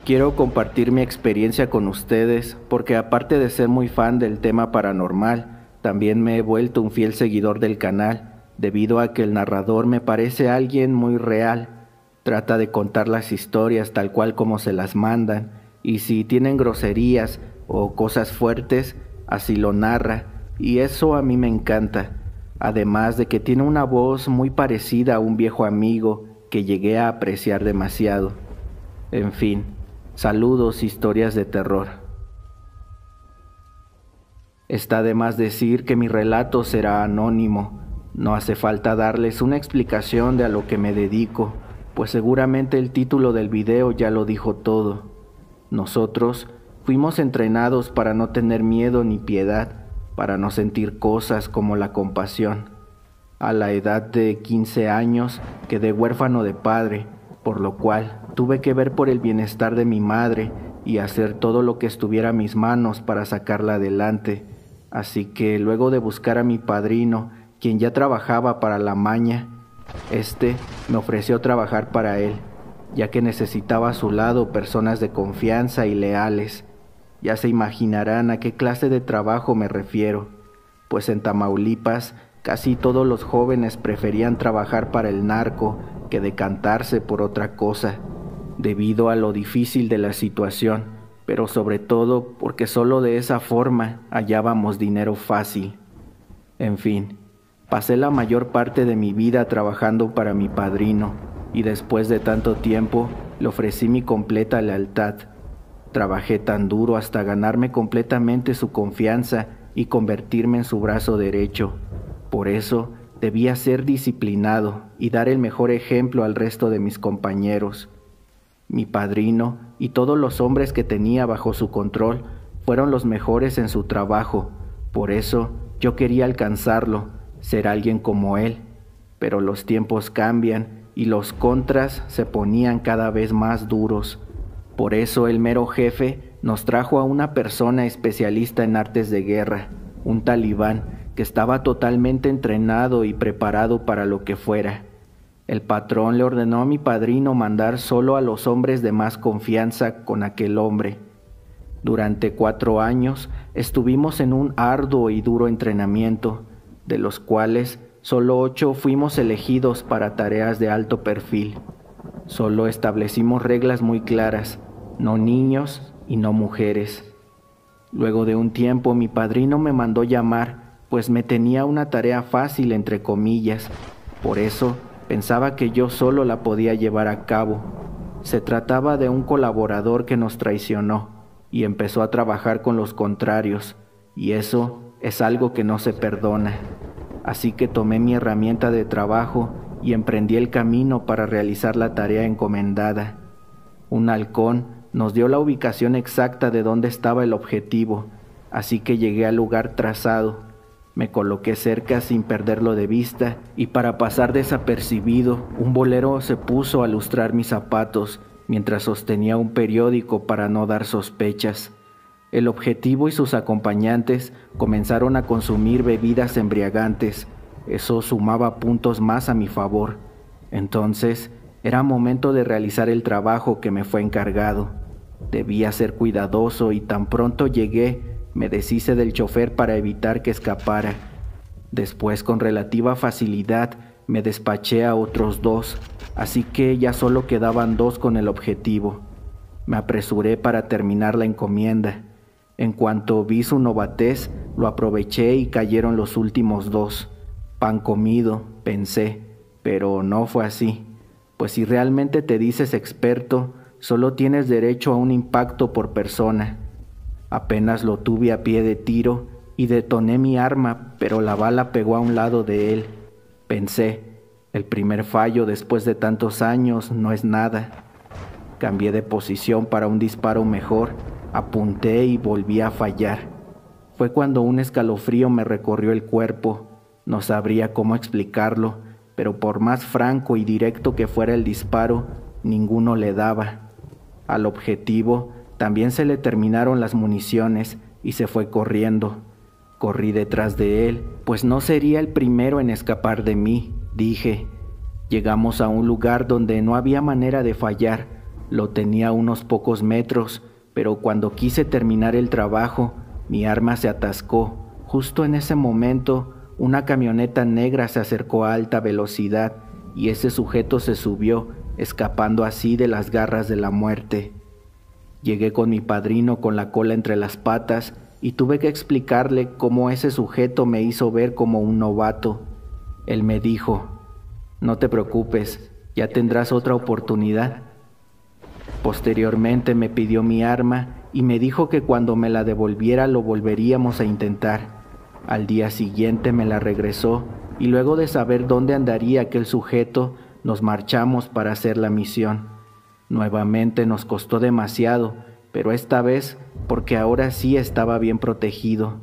Quiero compartir mi experiencia con ustedes porque aparte de ser muy fan del tema paranormal, también me he vuelto un fiel seguidor del canal, debido a que el narrador me parece alguien muy real. Trata de contar las historias tal cual como se las mandan, y si tienen groserías o cosas fuertes, así lo narra, y eso a mí me encanta. Además de que tiene una voz muy parecida a un viejo amigo que llegué a apreciar demasiado. En fin, saludos, historias de terror. Está de más decir que mi relato será anónimo. No hace falta darles una explicación de a lo que me dedico, pues seguramente el título del video ya lo dijo todo. Nosotros fuimos entrenados para no tener miedo ni piedad, para no sentir cosas como la compasión. A la edad de 15 años quedé huérfano de padre, por lo cual tuve que ver por el bienestar de mi madre y hacer todo lo que estuviera a mis manos para sacarla adelante. Así que luego de buscar a mi padrino, quien ya trabajaba para la maña, me ofreció trabajar para él, ya que necesitaba a su lado personas de confianza y leales. Ya se imaginarán a qué clase de trabajo me refiero, pues en Tamaulipas casi todos los jóvenes preferían trabajar para el narco que decantarse por otra cosa, debido a lo difícil de la situación, pero sobre todo porque solo de esa forma hallábamos dinero fácil. En fin, pasé la mayor parte de mi vida trabajando para mi padrino, y después de tanto tiempo le ofrecí mi completa lealtad. Trabajé tan duro hasta ganarme completamente su confianza y convertirme en su brazo derecho. Por eso debía ser disciplinado y dar el mejor ejemplo al resto de mis compañeros. Mi padrino y todos los hombres que tenía bajo su control fueron los mejores en su trabajo. Por eso yo quería alcanzarlo, ser alguien como él. Pero los tiempos cambian y los contras se ponían cada vez más duros. Por eso el mero jefe nos trajo a una persona especialista en artes de guerra, un talibán que estaba totalmente entrenado y preparado para lo que fuera. El patrón le ordenó a mi padrino mandar solo a los hombres de más confianza con aquel hombre. Durante 4 años estuvimos en un arduo y duro entrenamiento, de los cuales solo 8 fuimos elegidos para tareas de alto perfil. Solo establecimos reglas muy claras: no niños y no mujeres. Luego de un tiempo mi padrino me mandó llamar, pues me tenía una tarea fácil entre comillas. Por eso pensaba que yo solo la podía llevar a cabo. Se trataba de un colaborador que nos traicionó y empezó a trabajar con los contrarios, y eso es algo que no se perdona. Así que tomé mi herramienta de trabajo y emprendí el camino para realizar la tarea encomendada. Un halcón nos dio la ubicación exacta de dónde estaba el objetivo, así que llegué al lugar trazado. Me coloqué cerca sin perderlo de vista, y para pasar desapercibido, un bolero se puso a lustrar mis zapatos mientras sostenía un periódico para no dar sospechas. El objetivo y sus acompañantes comenzaron a consumir bebidas embriagantes. Eso sumaba puntos más a mi favor. Entonces, era momento de realizar el trabajo que me fue encargado. Debía ser cuidadoso y tan pronto llegué, me deshice del chofer para evitar que escapara. Después, con relativa facilidad, me despaché a otros 2, así que ya solo quedaban 2 con el objetivo. Me apresuré para terminar la encomienda. En cuanto vi su novatez, lo aproveché y cayeron los últimos 2. Pan comido, pensé, pero no fue así. Pues si realmente te dices experto, solo tienes derecho a un impacto por persona. Apenas lo tuve a pie de tiro y detoné mi arma, pero la bala pegó a un lado de él. Pensé, el primer fallo después de tantos años no es nada. Cambié de posición para un disparo mejor, apunté y volví a fallar. Fue cuando un escalofrío me recorrió el cuerpo. No sabría cómo explicarlo, pero por más franco y directo que fuera el disparo, ninguno le daba. Al objetivo también se le terminaron las municiones y se fue corriendo. Corrí detrás de él, pues no sería el primero en escapar de mí, dije. Llegamos a un lugar donde no había manera de fallar, Lo tenía a unos pocos metros, pero cuando quise terminar el trabajo, mi arma se atascó. Justo en ese momento, una camioneta negra se acercó a alta velocidad y ese sujeto se subió, escapando así de las garras de la muerte. Llegué con mi padrino con la cola entre las patas y tuve que explicarle cómo ese sujeto me hizo ver como un novato. Él me dijo: «No te preocupes, ya tendrás otra oportunidad». Posteriormente me pidió mi arma y me dijo que cuando me la devolviera lo volveríamos a intentar. Al día siguiente me la regresó y luego de saber dónde andaría aquel sujeto, nos marchamos para hacer la misión. Nuevamente nos costó demasiado, pero esta vez porque ahora sí estaba bien protegido.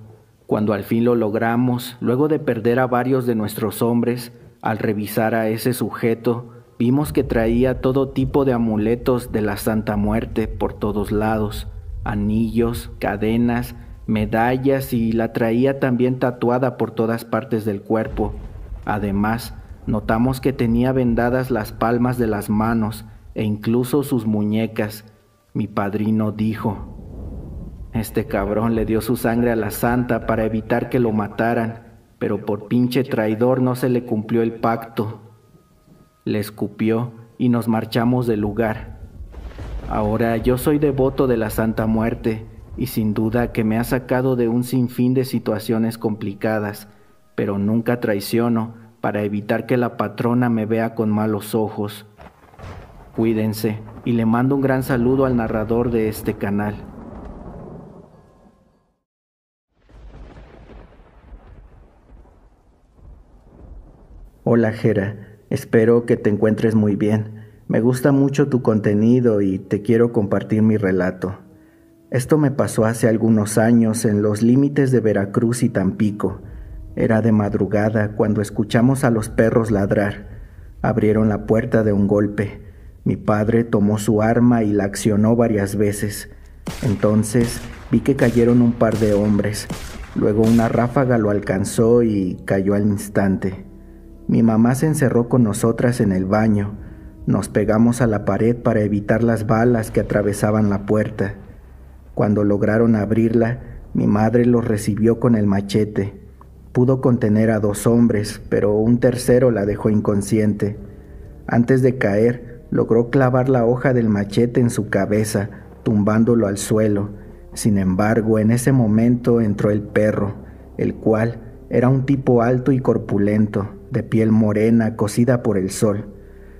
Cuando al fin lo logramos, luego de perder a varios de nuestros hombres, al revisar a ese sujeto, vimos que traía todo tipo de amuletos de la Santa Muerte por todos lados, anillos, cadenas, medallas, y la traía también tatuada por todas partes del cuerpo. Además, notamos que tenía vendadas las palmas de las manos e incluso sus muñecas. Mi padrino dijo: «Este cabrón le dio su sangre a la santa para evitar que lo mataran, pero por pinche traidor no se le cumplió el pacto». Le escupió y nos marchamos del lugar. Ahora yo soy devoto de la Santa Muerte y sin duda que me ha sacado de un sinfín de situaciones complicadas, pero nunca traiciono para evitar que la patrona me vea con malos ojos. Cuídense y le mando un gran saludo al narrador de este canal. Hola Jera, espero que te encuentres muy bien. Me gusta mucho tu contenido y te quiero compartir mi relato. Esto me pasó hace algunos años en los límites de Veracruz y Tampico. Era de madrugada cuando escuchamos a los perros ladrar. Abrieron la puerta de un golpe. Mi padre tomó su arma y la accionó varias veces. Entonces vi que cayeron un par de hombres. Luego una ráfaga lo alcanzó y cayó al instante. Mi mamá se encerró con nosotras en el baño. Nos pegamos a la pared para evitar las balas que atravesaban la puerta. Cuando lograron abrirla, mi madre los recibió con el machete. Pudo contener a 2 hombres, pero un tercero la dejó inconsciente. Antes de caer, logró clavar la hoja del machete en su cabeza, tumbándolo al suelo. Sin embargo, en ese momento entró el perro, el cual era un tipo alto y corpulento, de piel morena cocida por el sol.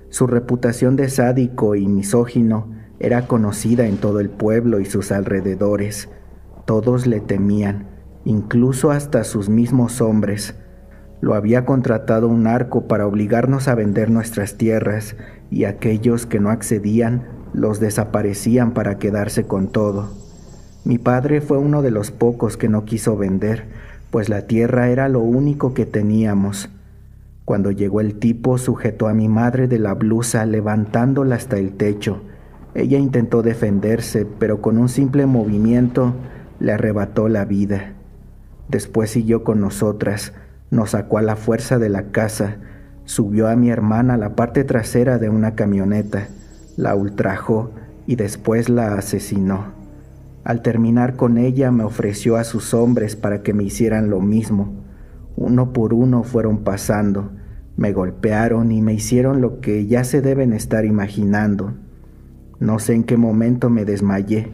Su reputación de sádico y misógino era conocida en todo el pueblo y sus alrededores. Todos le temían, incluso hasta sus mismos hombres. Lo había contratado un narco para obligarnos a vender nuestras tierras, y aquellos que no accedían los desaparecían para quedarse con todo. Mi padre fue uno de los pocos que no quiso vender, pues la tierra era lo único que teníamos. Cuando llegó el tipo, sujetó a mi madre de la blusa levantándola hasta el techo. Ella intentó defenderse, pero con un simple movimiento le arrebató la vida. Después siguió con nosotras, nos sacó a la fuerza de la casa, subió a mi hermana a la parte trasera de una camioneta, la ultrajó y después la asesinó. Al terminar con ella me ofreció a sus hombres para que me hicieran lo mismo. Uno por uno fueron pasando, me golpearon y me hicieron lo que ya se deben estar imaginando. No sé en qué momento me desmayé,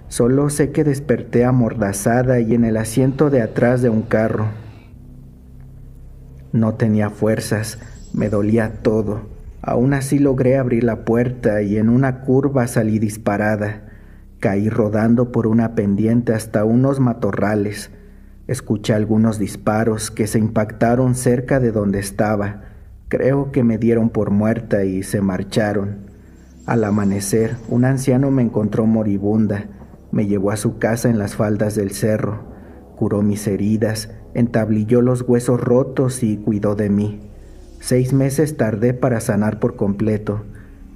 solo sé que desperté amordazada y en el asiento de atrás de un carro. No tenía fuerzas, me dolía todo. Aún así logré abrir la puerta y en una curva salí disparada. Caí rodando por una pendiente hasta unos matorrales. Escuché algunos disparos que se impactaron cerca de donde estaba. Creo que me dieron por muerta y se marcharon. Al amanecer, un anciano me encontró moribunda. Me llevó a su casa en las faldas del cerro. Curó mis heridas, entablilló los huesos rotos y cuidó de mí. 6 meses tardé para sanar por completo.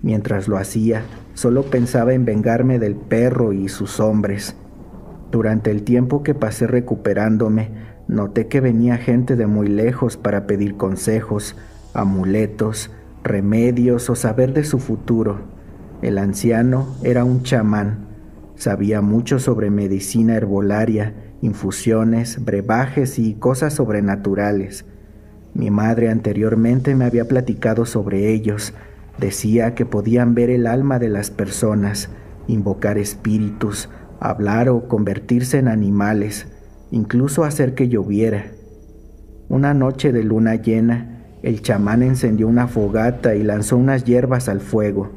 Mientras lo hacía, solo pensaba en vengarme del perro y sus hombres. Durante el tiempo que pasé recuperándome, noté que venía gente de muy lejos para pedir consejos, amuletos, remedios o saber de su futuro. El anciano era un chamán. Sabía mucho sobre medicina herbolaria, infusiones, brebajes y cosas sobrenaturales. Mi madre anteriormente me había platicado sobre ellos. Decía que podían ver el alma de las personas, invocar espíritus, hablar o convertirse en animales, incluso hacer que lloviera. Una noche de luna llena, el chamán encendió una fogata y lanzó unas hierbas al fuego.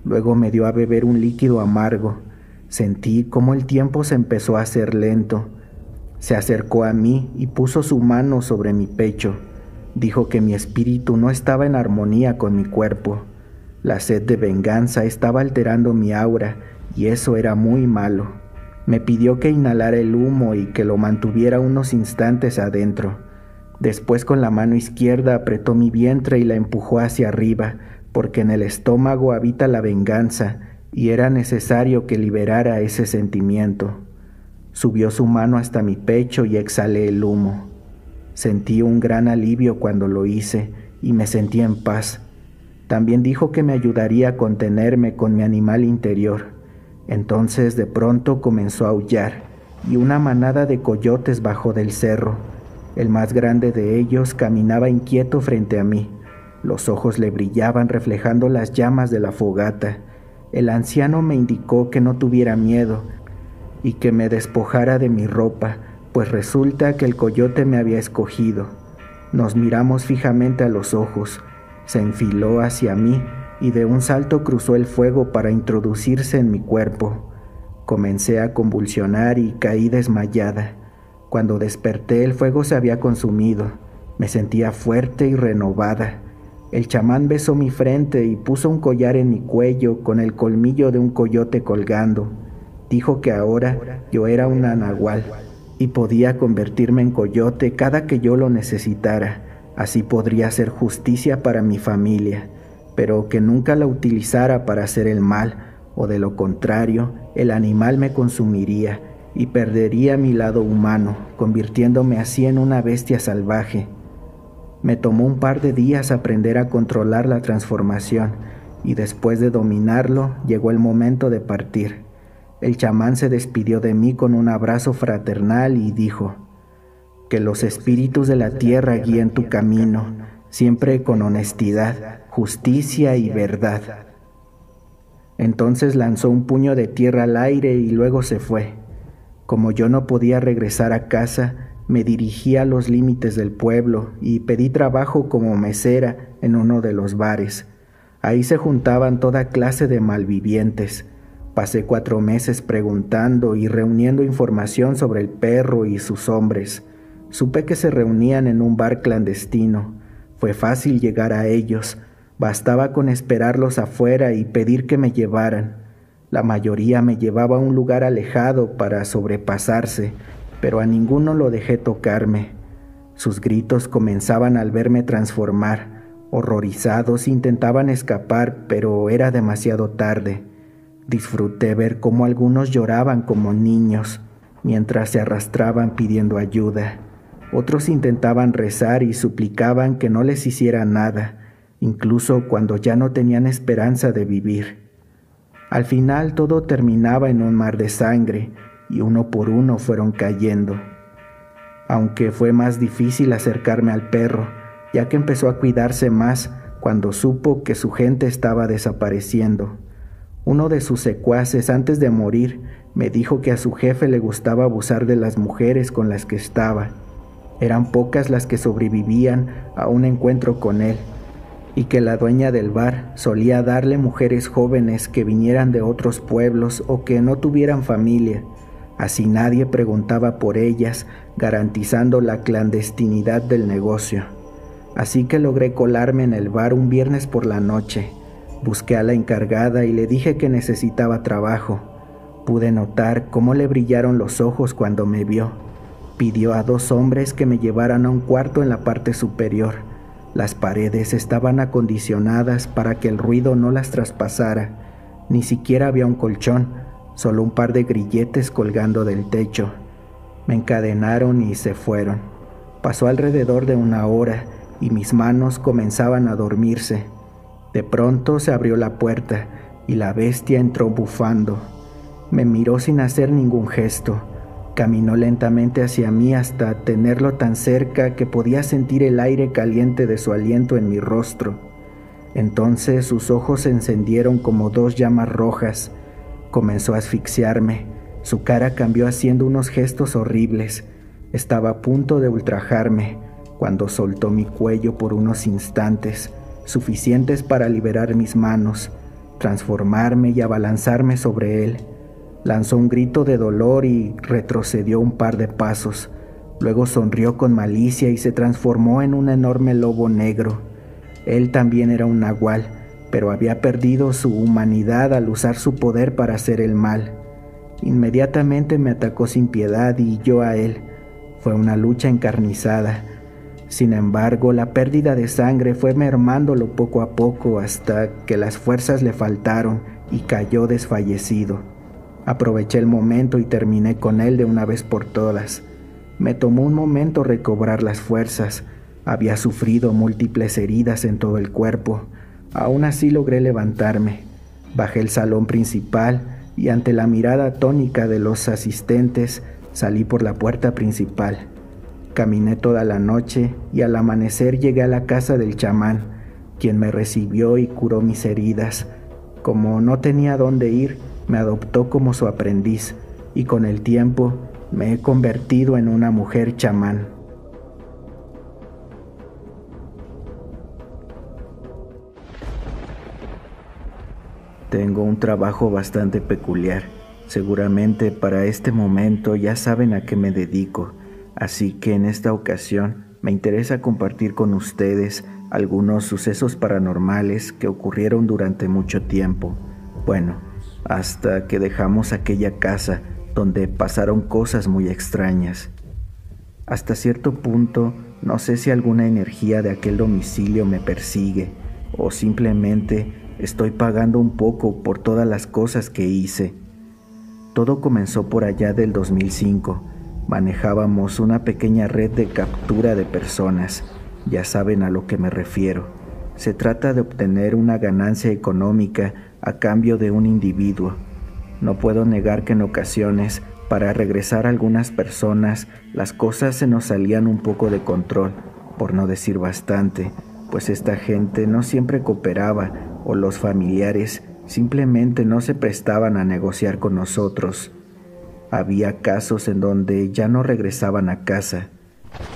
Luego me dio a beber un líquido amargo. Sentí cómo el tiempo se empezó a hacer lento. Se acercó a mí y puso su mano sobre mi pecho. Dijo que mi espíritu no estaba en armonía con mi cuerpo. La sed de venganza estaba alterando mi aura y eso era muy malo. Me pidió que inhalara el humo y que lo mantuviera unos instantes adentro. Después con la mano izquierda apretó mi vientre y la empujó hacia arriba, porque en el estómago habita la venganza y era necesario que liberara ese sentimiento. Subió su mano hasta mi pecho y exhalé el humo. Sentí un gran alivio cuando lo hice y me sentí en paz. También dijo que me ayudaría a contenerme con mi animal interior. Entonces de pronto comenzó a aullar y una manada de coyotes bajó del cerro. El más grande de ellos caminaba inquieto frente a mí. Los ojos le brillaban reflejando las llamas de la fogata. El anciano me indicó que no tuviera miedo y que me despojara de mi ropa, pues resulta que el coyote me había escogido. Nos miramos fijamente a los ojos. Se enfiló hacia mí y de un salto cruzó el fuego para introducirse en mi cuerpo. Comencé a convulsionar y caí desmayada. Cuando desperté, el fuego se había consumido. Me sentía fuerte y renovada. El chamán besó mi frente y puso un collar en mi cuello con el colmillo de un coyote colgando. Dijo que ahora yo era una nahual y podía convertirme en coyote cada que yo lo necesitara. Así podría hacer justicia para mi familia, pero que nunca la utilizara para hacer el mal, o de lo contrario, el animal me consumiría y perdería mi lado humano, convirtiéndome así en una bestia salvaje. Me tomó un par de días aprender a controlar la transformación, y después de dominarlo, llegó el momento de partir. El chamán se despidió de mí con un abrazo fraternal y dijo: que los espíritus de la tierra guíen tu camino, siempre con honestidad, justicia y verdad. Entonces lanzó un puño de tierra al aire y luego se fue. Como yo no podía regresar a casa, me dirigí a los límites del pueblo y pedí trabajo como mesera en uno de los bares. Ahí se juntaban toda clase de malvivientes. Pasé 4 meses preguntando y reuniendo información sobre el perro y sus hombres. Supe que se reunían en un bar clandestino. Fue fácil llegar a ellos. Bastaba con esperarlos afuera y pedir que me llevaran. La mayoría me llevaba a un lugar alejado para sobrepasarse, pero a ninguno lo dejé tocarme. Sus gritos comenzaban al verme transformar. Horrorizados intentaban escapar, pero era demasiado tarde. Disfruté ver cómo algunos lloraban como niños, mientras se arrastraban pidiendo ayuda. Otros intentaban rezar y suplicaban que no les hiciera nada, incluso cuando ya no tenían esperanza de vivir. Al final todo terminaba en un mar de sangre y uno por uno fueron cayendo. Aunque fue más difícil acercarme al perro, ya que empezó a cuidarse más cuando supo que su gente estaba desapareciendo. Uno de sus secuaces, antes de morir, me dijo que a su jefe le gustaba abusar de las mujeres con las que estaba. Eran pocas las que sobrevivían a un encuentro con él, y que la dueña del bar solía darle mujeres jóvenes que vinieran de otros pueblos o que no tuvieran familia. Así nadie preguntaba por ellas, garantizando la clandestinidad del negocio. Así que logré colarme en el bar un viernes por la noche. Busqué a la encargada y le dije que necesitaba trabajo. Pude notar cómo le brillaron los ojos cuando me vio. Pidió a 2 hombres que me llevaran a un cuarto en la parte superior. Las paredes estaban acondicionadas para que el ruido no las traspasara. Ni siquiera había un colchón, solo un par de grilletes colgando del techo. Me encadenaron y se fueron. Pasó alrededor de 1 hora y mis manos comenzaban a dormirse. De pronto se abrió la puerta y la bestia entró bufando. Me miró sin hacer ningún gesto. Caminó lentamente hacia mí hasta tenerlo tan cerca que podía sentir el aire caliente de su aliento en mi rostro. Entonces sus ojos se encendieron como dos llamas rojas. Comenzó a asfixiarme. Su cara cambió haciendo unos gestos horribles. Estaba a punto de ultrajarme cuando soltó mi cuello por unos instantes, suficientes para liberar mis manos, transformarme y abalanzarme sobre él. Lanzó un grito de dolor y retrocedió un par de pasos. Luego sonrió con malicia y se transformó en un enorme lobo negro. Él también era un nahual, pero había perdido su humanidad al usar su poder para hacer el mal. Inmediatamente me atacó sin piedad y yo a él. Fue una lucha encarnizada. Sin embargo, la pérdida de sangre fue mermándolo poco a poco hasta que las fuerzas le faltaron y cayó desfallecido. Aproveché el momento y terminé con él de una vez por todas. Me tomó un momento recobrar las fuerzas. Había sufrido múltiples heridas en todo el cuerpo. Aún así logré levantarme. Bajé el salón principal y ante la mirada atónica de los asistentes salí por la puerta principal. Caminé toda la noche y al amanecer llegué a la casa del chamán, quien me recibió y curó mis heridas. Como no tenía dónde ir, me adoptó como su aprendiz y con el tiempo me he convertido en una mujer chamán. Tengo un trabajo bastante peculiar. Seguramente para este momento ya saben a qué me dedico, así que en esta ocasión me interesa compartir con ustedes algunos sucesos paranormales que ocurrieron durante mucho tiempo. Bueno, hasta que dejamos aquella casa donde pasaron cosas muy extrañas. Hasta cierto punto, no sé si alguna energía de aquel domicilio me persigue o simplemente estoy pagando un poco por todas las cosas que hice. Todo comenzó por allá del 2005. Manejábamos una pequeña red de captura de personas. Ya saben a lo que me refiero. Se trata de obtener una ganancia económica a cambio de un individuo. No puedo negar que en ocasiones, para regresar a algunas personas, las cosas se nos salían un poco de control, por no decir bastante, pues esta gente no siempre cooperaba o los familiares simplemente no se prestaban a negociar con nosotros. Había casos en donde ya no regresaban a casa.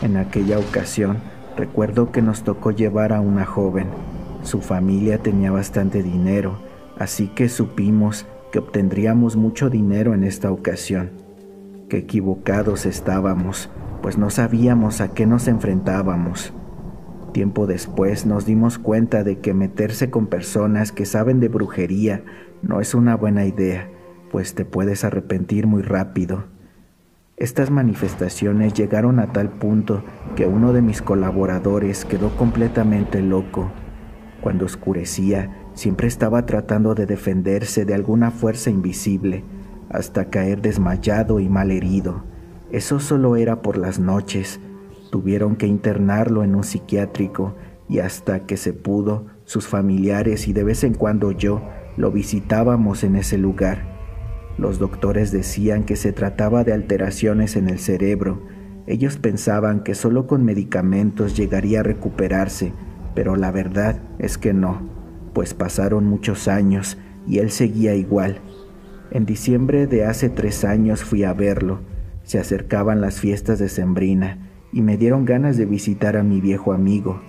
En aquella ocasión, recuerdo que nos tocó llevar a una joven. Su familia tenía bastante dinero, así que supimos que obtendríamos mucho dinero en esta ocasión. Qué equivocados estábamos, pues no sabíamos a qué nos enfrentábamos. Tiempo después nos dimos cuenta de que meterse con personas que saben de brujería no es una buena idea, pues te puedes arrepentir muy rápido. Estas manifestaciones llegaron a tal punto que uno de mis colaboradores quedó completamente loco. Cuando oscurecía, siempre estaba tratando de defenderse de alguna fuerza invisible, hasta caer desmayado y malherido. Eso solo era por las noches. Tuvieron que internarlo en un psiquiátrico y hasta que se pudo, sus familiares y de vez en cuando yo lo visitábamos en ese lugar. Los doctores decían que se trataba de alteraciones en el cerebro. Ellos pensaban que solo con medicamentos llegaría a recuperarse, pero la verdad es que no, pues pasaron muchos años y él seguía igual. En diciembre de hace 3 años fui a verlo. Se acercaban las fiestas de Sembrina y me dieron ganas de visitar a mi viejo amigo,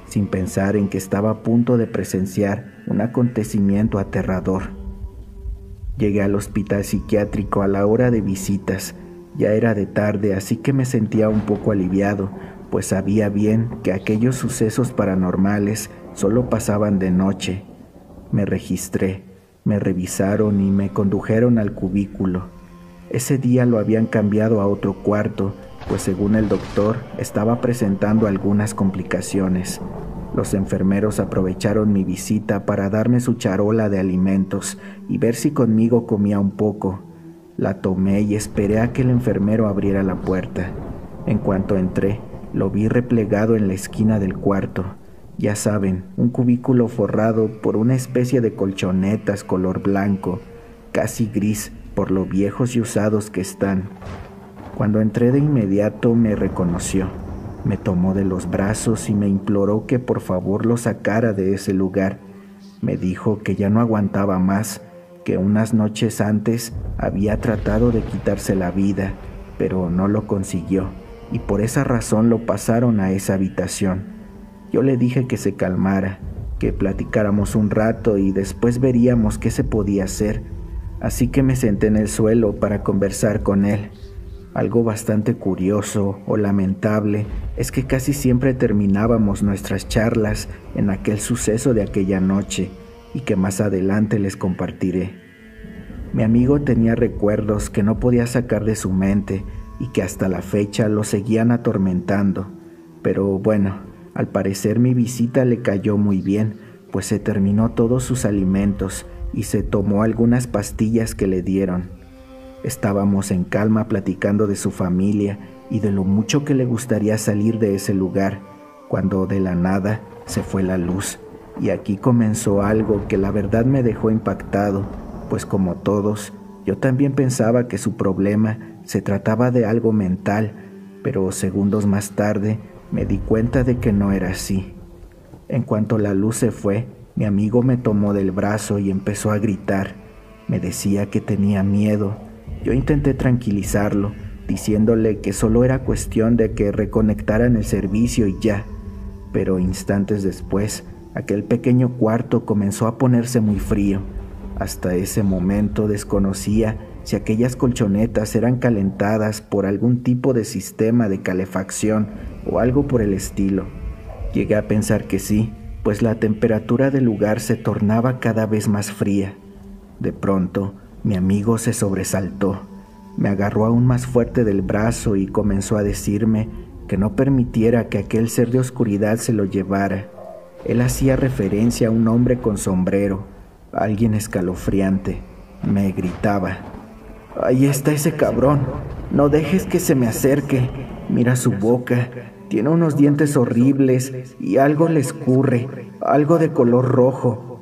sin pensar en que estaba a punto de presenciar un acontecimiento aterrador. Llegué al hospital psiquiátrico a la hora de visitas. Ya era de tarde, así que me sentía un poco aliviado, pues sabía bien que aquellos sucesos paranormales solo pasaban de noche. Me registré, me revisaron y me condujeron al cubículo. Ese día lo habían cambiado a otro cuarto, pues según el doctor estaba presentando algunas complicaciones. Los enfermeros aprovecharon mi visita para darme su charola de alimentos y ver si conmigo comía un poco. La tomé y esperé a que el enfermero abriera la puerta. En cuanto entré, lo vi replegado en la esquina del cuarto. Ya saben, un cubículo forrado por una especie de colchonetas color blanco, casi gris por lo viejos y usados que están. Cuando entré de inmediato me reconoció, me tomó de los brazos y me imploró que por favor lo sacara de ese lugar. Me dijo que ya no aguantaba más, que unas noches antes había tratado de quitarse la vida, pero no lo consiguió, y por esa razón lo pasaron a esa habitación. Yo le dije que se calmara, que platicáramos un rato y después veríamos qué se podía hacer, así que me senté en el suelo para conversar con él. Algo bastante curioso o lamentable es que casi siempre terminábamos nuestras charlas en aquel suceso de aquella noche y que más adelante les compartiré. Mi amigo tenía recuerdos que no podía sacar de su mente y que hasta la fecha lo seguían atormentando, pero bueno, al parecer mi visita le cayó muy bien, pues se terminó todos sus alimentos y se tomó algunas pastillas que le dieron. Estábamos en calma platicando de su familia y de lo mucho que le gustaría salir de ese lugar, cuando de la nada se fue la luz, y aquí comenzó algo que la verdad me dejó impactado, pues como todos, yo también pensaba que su problema se trataba de algo mental, pero segundos más tarde me di cuenta de que no era así. En cuanto la luz se fue, mi amigo me tomó del brazo y empezó a gritar. Me decía que tenía miedo. Yo intenté tranquilizarlo, diciéndole que solo era cuestión de que reconectaran el servicio y ya. Pero instantes después, aquel pequeño cuarto comenzó a ponerse muy frío. Hasta ese momento desconocía si aquellas colchonetas eran calentadas por algún tipo de sistema de calefacción o algo por el estilo. Llegué a pensar que sí, pues la temperatura del lugar se tornaba cada vez más fría. De pronto, mi amigo se sobresaltó, me agarró aún más fuerte del brazo y comenzó a decirme que no permitiera que aquel ser de oscuridad se lo llevara. Él hacía referencia a un hombre con sombrero, alguien escalofriante. Me gritaba: «Ahí está ese cabrón, no dejes que se me acerque, mira su boca, tiene unos dientes horribles y algo le escurre, algo de color rojo».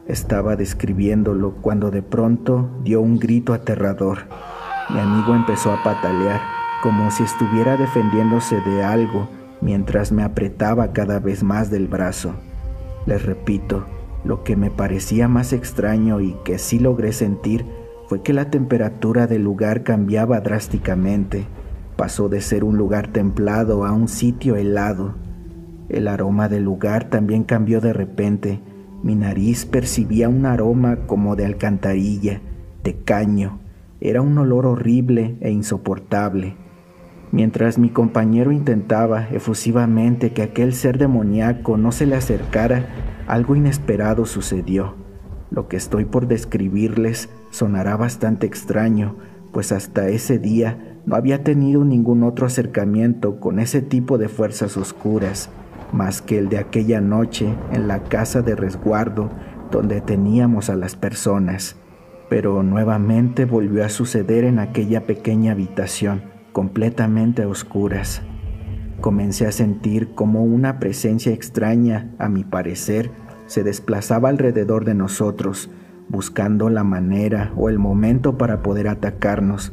Estaba describiéndolo cuando de pronto dio un grito aterrador. Mi amigo empezó a patalear, como si estuviera defendiéndose de algo, mientras me apretaba cada vez más del brazo. Les repito, lo que me parecía más extraño y que sí logré sentir fue que la temperatura del lugar cambiaba drásticamente. Pasó de ser un lugar templado a un sitio helado. El aroma del lugar también cambió de repente. Mi nariz percibía un aroma como de alcantarilla, de caño. Era un olor horrible e insoportable. Mientras mi compañero intentaba efusivamente que aquel ser demoníaco no se le acercara, algo inesperado sucedió. Lo que estoy por describirles sonará bastante extraño, pues hasta ese día no había tenido ningún otro acercamiento con ese tipo de fuerzas oscuras, más que el de aquella noche en la casa de resguardo donde teníamos a las personas. Pero nuevamente volvió a suceder en aquella pequeña habitación, completamente a oscuras. Comencé a sentir como una presencia extraña, a mi parecer, se desplazaba alrededor de nosotros, buscando la manera o el momento para poder atacarnos.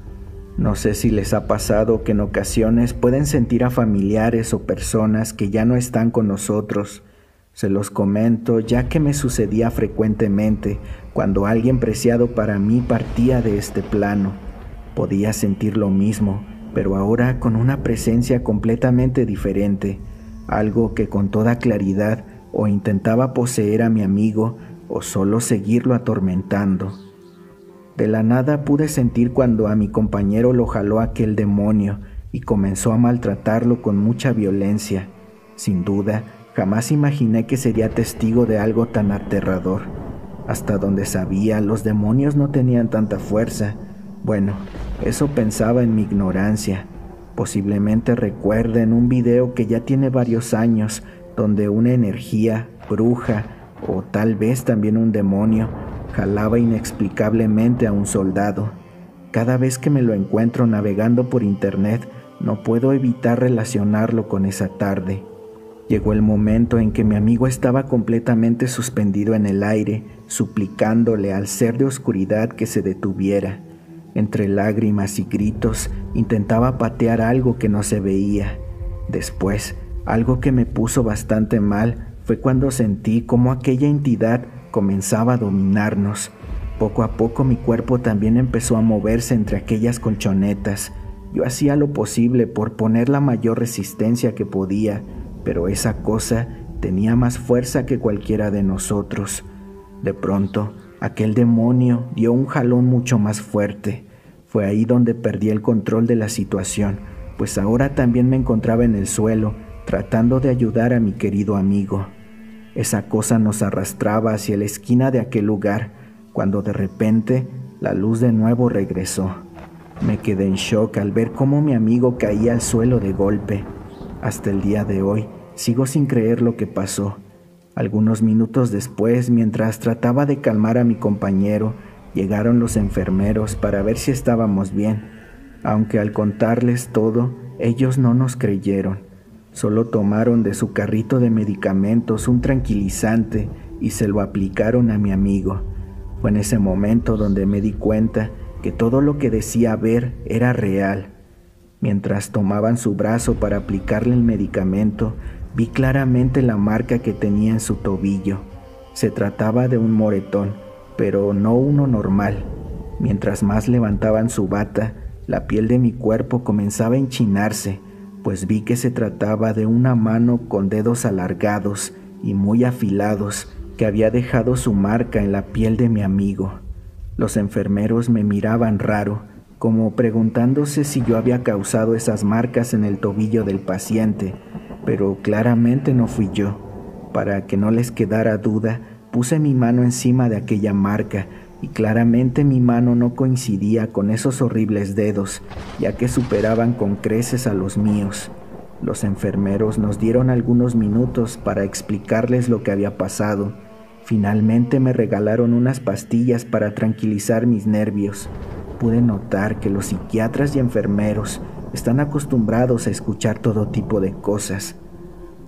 No sé si les ha pasado que en ocasiones pueden sentir a familiares o personas que ya no están con nosotros. Se los comento ya que me sucedía frecuentemente cuando alguien preciado para mí partía de este plano. Podía sentir lo mismo, pero ahora con una presencia completamente diferente, algo que con toda claridad o intentaba poseer a mi amigo o solo seguirlo atormentando. De la nada pude sentir cuando a mi compañero lo jaló aquel demonio y comenzó a maltratarlo con mucha violencia. Sin duda, jamás imaginé que sería testigo de algo tan aterrador. Hasta donde sabía, los demonios no tenían tanta fuerza. Bueno, eso pensaba en mi ignorancia. Posiblemente recuerden un video que ya tiene varios años, donde una energía, bruja, o tal vez también un demonio, jalaba inexplicablemente a un soldado. Cada vez que me lo encuentro navegando por internet, no puedo evitar relacionarlo con esa tarde. Llegó el momento en que mi amigo estaba completamente suspendido en el aire, suplicándole al ser de oscuridad que se detuviera. Entre lágrimas y gritos, intentaba patear algo que no se veía. Después, algo que me puso bastante mal fue cuando sentí cómo aquella entidad comenzaba a dominarnos. Poco a poco mi cuerpo también empezó a moverse entre aquellas colchonetas. Yo hacía lo posible por poner la mayor resistencia que podía, pero esa cosa tenía más fuerza que cualquiera de nosotros. De pronto, aquel demonio dio un jalón mucho más fuerte. Fue ahí donde perdí el control de la situación, pues ahora también me encontraba en el suelo, tratando de ayudar a mi querido amigo. Esa cosa nos arrastraba hacia la esquina de aquel lugar, cuando de repente la luz de nuevo regresó. Me quedé en shock al ver cómo mi amigo caía al suelo de golpe. Hasta el día de hoy sigo sin creer lo que pasó. Algunos minutos después, mientras trataba de calmar a mi compañero, llegaron los enfermeros para ver si estábamos bien, aunque al contarles todo, ellos no nos creyeron. Solo tomaron de su carrito de medicamentos un tranquilizante y se lo aplicaron a mi amigo. Fue en ese momento donde me di cuenta que todo lo que decía ver era real. Mientras tomaban su brazo para aplicarle el medicamento, vi claramente la marca que tenía en su tobillo. Se trataba de un moretón, pero no uno normal. Mientras más levantaban su bata, la piel de mi cuerpo comenzaba a enchinarse, pues vi que se trataba de una mano con dedos alargados y muy afilados que había dejado su marca en la piel de mi amigo. Los enfermeros me miraban raro, como preguntándose si yo había causado esas marcas en el tobillo del paciente, pero claramente no fui yo. Para que no les quedara duda, puse mi mano encima de aquella marca y claramente mi mano no coincidía con esos horribles dedos, ya que superaban con creces a los míos. Los enfermeros nos dieron algunos minutos para explicarles lo que había pasado. Finalmente me regalaron unas pastillas para tranquilizar mis nervios. Pude notar que los psiquiatras y enfermeros están acostumbrados a escuchar todo tipo de cosas.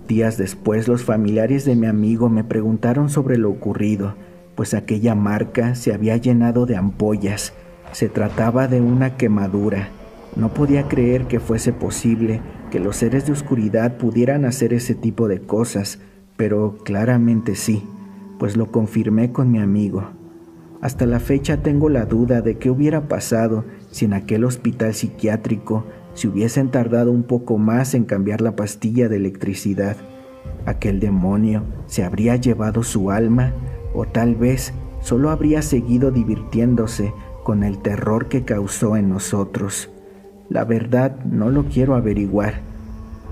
Días después, los familiares de mi amigo me preguntaron sobre lo ocurrido, pues aquella marca se había llenado de ampollas. Se trataba de una quemadura. No podía creer que fuese posible que los seres de oscuridad pudieran hacer ese tipo de cosas, pero claramente sí, pues lo confirmé con mi amigo. Hasta la fecha tengo la duda de qué hubiera pasado si en aquel hospital psiquiátrico se hubiesen tardado un poco más en cambiar la pastilla de electricidad. ¿Aquel demonio se habría llevado su alma o tal vez solo habría seguido divirtiéndose con el terror que causó en nosotros? La verdad no lo quiero averiguar.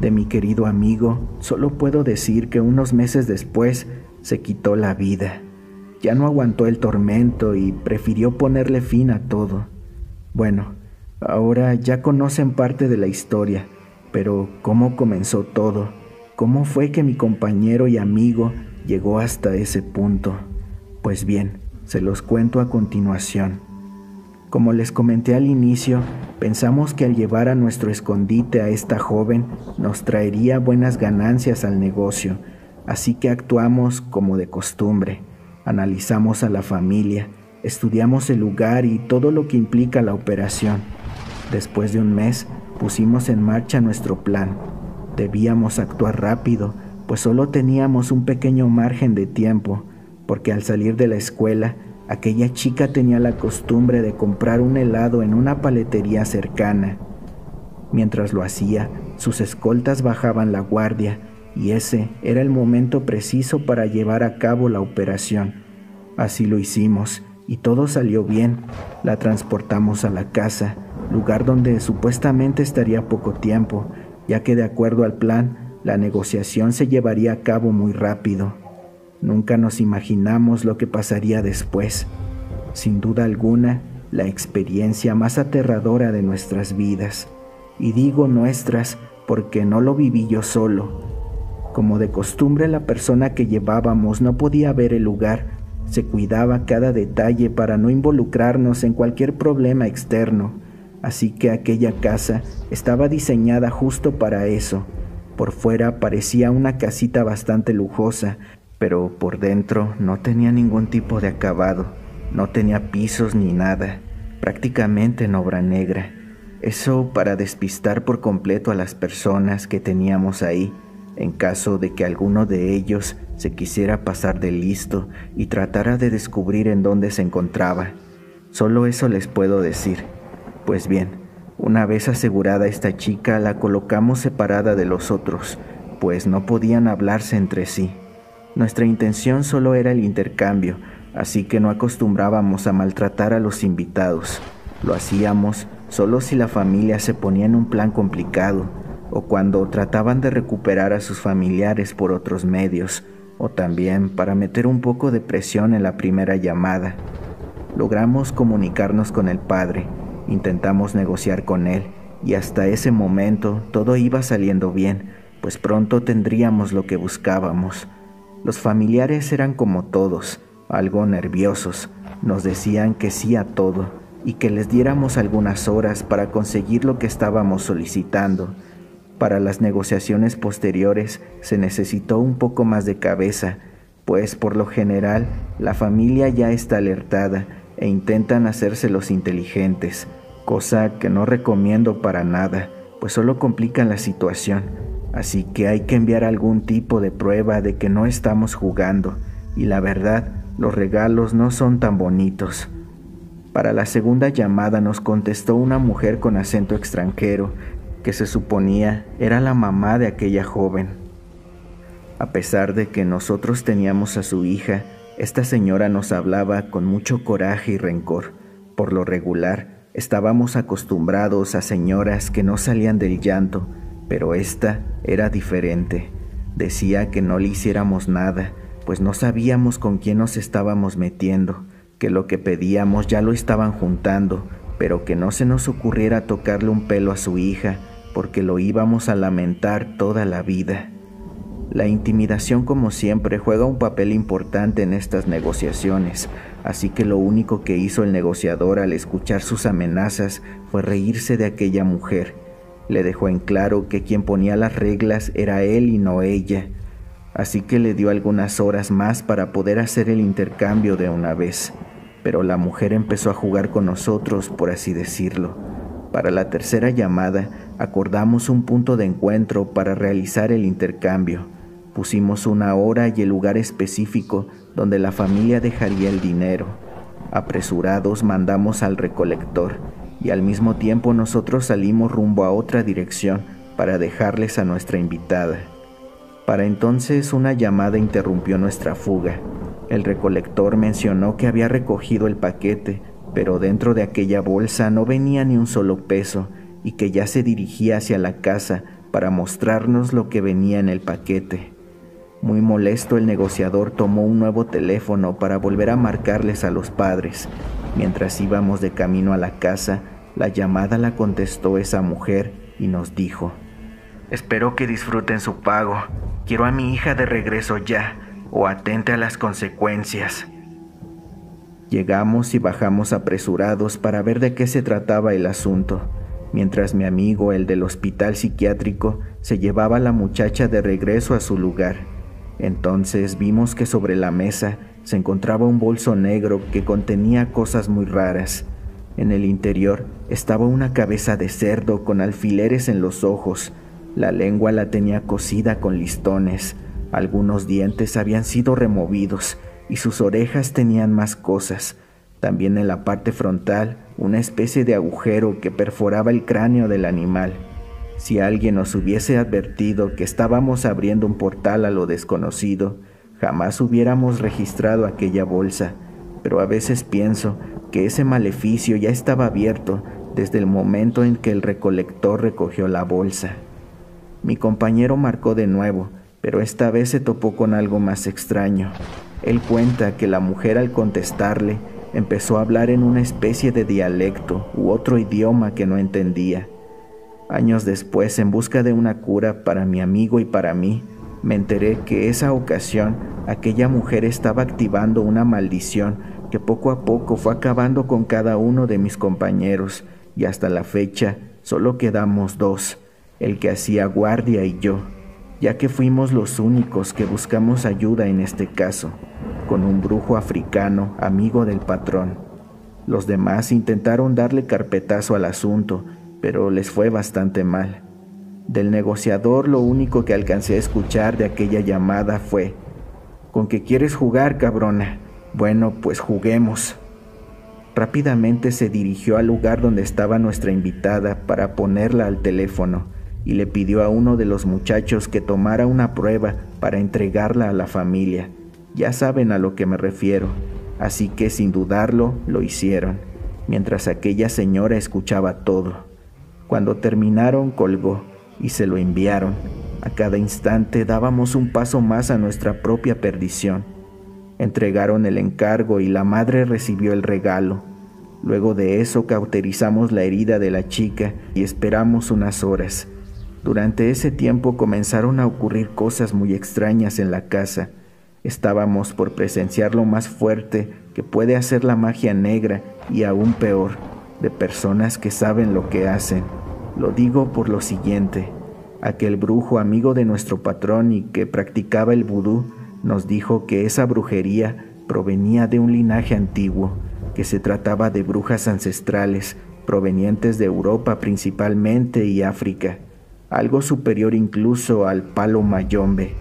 De mi querido amigo solo puedo decir que unos meses después se quitó la vida. Ya no aguantó el tormento y prefirió ponerle fin a todo. Bueno, ahora ya conocen parte de la historia, pero ¿cómo comenzó todo? ¿Cómo fue que mi compañero y amigo llegó hasta ese punto? Pues bien, se los cuento a continuación. Como les comenté al inicio, pensamos que al llevar a nuestro escondite a esta joven nos traería buenas ganancias al negocio, así que actuamos como de costumbre. Analizamos a la familia, estudiamos el lugar y todo lo que implica la operación. Después de un mes, pusimos en marcha nuestro plan. Debíamos actuar rápido, pues solo teníamos un pequeño margen de tiempo, porque al salir de la escuela, aquella chica tenía la costumbre de comprar un helado en una paletería cercana. Mientras lo hacía, sus escoltas bajaban la guardia, y ese era el momento preciso para llevar a cabo la operación. Así lo hicimos, y todo salió bien. La transportamos a la casa, lugar donde supuestamente estaría poco tiempo, ya que de acuerdo al plan, la negociación se llevaría a cabo muy rápido. Nunca nos imaginamos lo que pasaría después. Sin duda alguna, la experiencia más aterradora de nuestras vidas. Y digo nuestras porque no lo viví yo solo. Como de costumbre, la persona que llevábamos no podía ver el lugar. Se cuidaba cada detalle para no involucrarnos en cualquier problema externo. Así que aquella casa estaba diseñada justo para eso. Por fuera parecía una casita bastante lujosa, pero por dentro no tenía ningún tipo de acabado, no tenía pisos ni nada, prácticamente en obra negra. Eso para despistar por completo a las personas que teníamos ahí, en caso de que alguno de ellos se quisiera pasar de listo y tratara de descubrir en dónde se encontraba. Solo eso les puedo decir. Pues bien, una vez asegurada esta chica, la colocamos separada de los otros, pues no podían hablarse entre sí. Nuestra intención solo era el intercambio, así que no acostumbrábamos a maltratar a los invitados. Lo hacíamos solo si la familia se ponía en un plan complicado, o cuando trataban de recuperar a sus familiares por otros medios, o también para meter un poco de presión en la primera llamada. Logramos comunicarnos con el padre, intentamos negociar con él, y hasta ese momento todo iba saliendo bien, pues pronto tendríamos lo que buscábamos. Los familiares eran como todos, algo nerviosos, nos decían que sí a todo, y que les diéramos algunas horas para conseguir lo que estábamos solicitando. Para las negociaciones posteriores se necesitó un poco más de cabeza, pues por lo general la familia ya está alertada e intentan hacerse los inteligentes, cosa que no recomiendo para nada, pues solo complican la situación. Así que hay que enviar algún tipo de prueba de que no estamos jugando, y la verdad, los regalos no son tan bonitos. Para la segunda llamada nos contestó una mujer con acento extranjero, que se suponía era la mamá de aquella joven. A pesar de que nosotros teníamos a su hija, esta señora nos hablaba con mucho coraje y rencor. Por lo regular, estábamos acostumbrados a señoras que no salían del llanto, pero esta era diferente. Decía que no le hiciéramos nada, pues no sabíamos con quién nos estábamos metiendo, que lo que pedíamos ya lo estaban juntando, pero que no se nos ocurriera tocarle un pelo a su hija, porque lo íbamos a lamentar toda la vida. La intimidación, como siempre, juega un papel importante en estas negociaciones, así que lo único que hizo el negociador al escuchar sus amenazas fue reírse de aquella mujer. Le dejó en claro que quien ponía las reglas era él y no ella, así que le dio algunas horas más para poder hacer el intercambio de una vez, pero la mujer empezó a jugar con nosotros, por así decirlo. Para la tercera llamada, acordamos un punto de encuentro para realizar el intercambio. Pusimos una hora y el lugar específico donde la familia dejaría el dinero. Apresurados mandamos al recolector y al mismo tiempo nosotros salimos rumbo a otra dirección para dejarles a nuestra invitada. Para entonces una llamada interrumpió nuestra fuga. El recolector mencionó que había recogido el paquete, pero dentro de aquella bolsa no venía ni un solo peso y que ya se dirigía hacia la casa para mostrarnos lo que venía en el paquete. Muy molesto, el negociador tomó un nuevo teléfono para volver a marcarles a los padres. Mientras íbamos de camino a la casa, la llamada la contestó esa mujer y nos dijo: «Espero que disfruten su pago. Quiero a mi hija de regreso ya, o atente a las consecuencias». Llegamos y bajamos apresurados para ver de qué se trataba el asunto, mientras mi amigo, el del hospital psiquiátrico, se llevaba a la muchacha de regreso a su lugar. Entonces vimos que sobre la mesa se encontraba un bolso negro que contenía cosas muy raras. En el interior estaba una cabeza de cerdo con alfileres en los ojos. La lengua la tenía cosida con listones. Algunos dientes habían sido removidos y sus orejas tenían más cosas. También en la parte frontal, una especie de agujero que perforaba el cráneo del animal. Si alguien nos hubiese advertido que estábamos abriendo un portal a lo desconocido, jamás hubiéramos registrado aquella bolsa, pero a veces pienso que ese maleficio ya estaba abierto desde el momento en que el recolector recogió la bolsa. Mi compañero marcó de nuevo, pero esta vez se topó con algo más extraño. Él cuenta que la mujer, al contestarle, empezó a hablar en una especie de dialecto u otro idioma que no entendía. Años después, en busca de una cura para mi amigo y para mí, me enteré que esa ocasión aquella mujer estaba activando una maldición que poco a poco fue acabando con cada uno de mis compañeros, y hasta la fecha solo quedamos dos, el que hacía guardia y yo. ya que fuimos los únicos que buscamos ayuda en este caso, con un brujo africano, amigo del patrón. Los demás intentaron darle carpetazo al asunto, pero les fue bastante mal. Del negociador lo único que alcancé a escuchar de aquella llamada fue: «¿Con qué quieres jugar, cabrona? Bueno, pues juguemos». Rápidamente se dirigió al lugar donde estaba nuestra invitada para ponerla al teléfono y le pidió a uno de los muchachos que tomara una prueba para entregarla a la familia. Ya saben a lo que me refiero, así que sin dudarlo lo hicieron, mientras aquella señora escuchaba todo. Cuando terminaron, colgó y se lo enviaron. A cada instante dábamos un paso más a nuestra propia perdición. Entregaron el encargo y la madre recibió el regalo. Luego de eso cauterizamos la herida de la chica y esperamos unas horas. Durante ese tiempo comenzaron a ocurrir cosas muy extrañas en la casa. Estábamos por presenciar lo más fuerte que puede hacer la magia negra y aún peor, de personas que saben lo que hacen. Lo digo por lo siguiente: aquel brujo amigo de nuestro patrón y que practicaba el vudú nos dijo que esa brujería provenía de un linaje antiguo, que se trataba de brujas ancestrales provenientes de Europa principalmente y África, algo superior incluso al palo mayombe.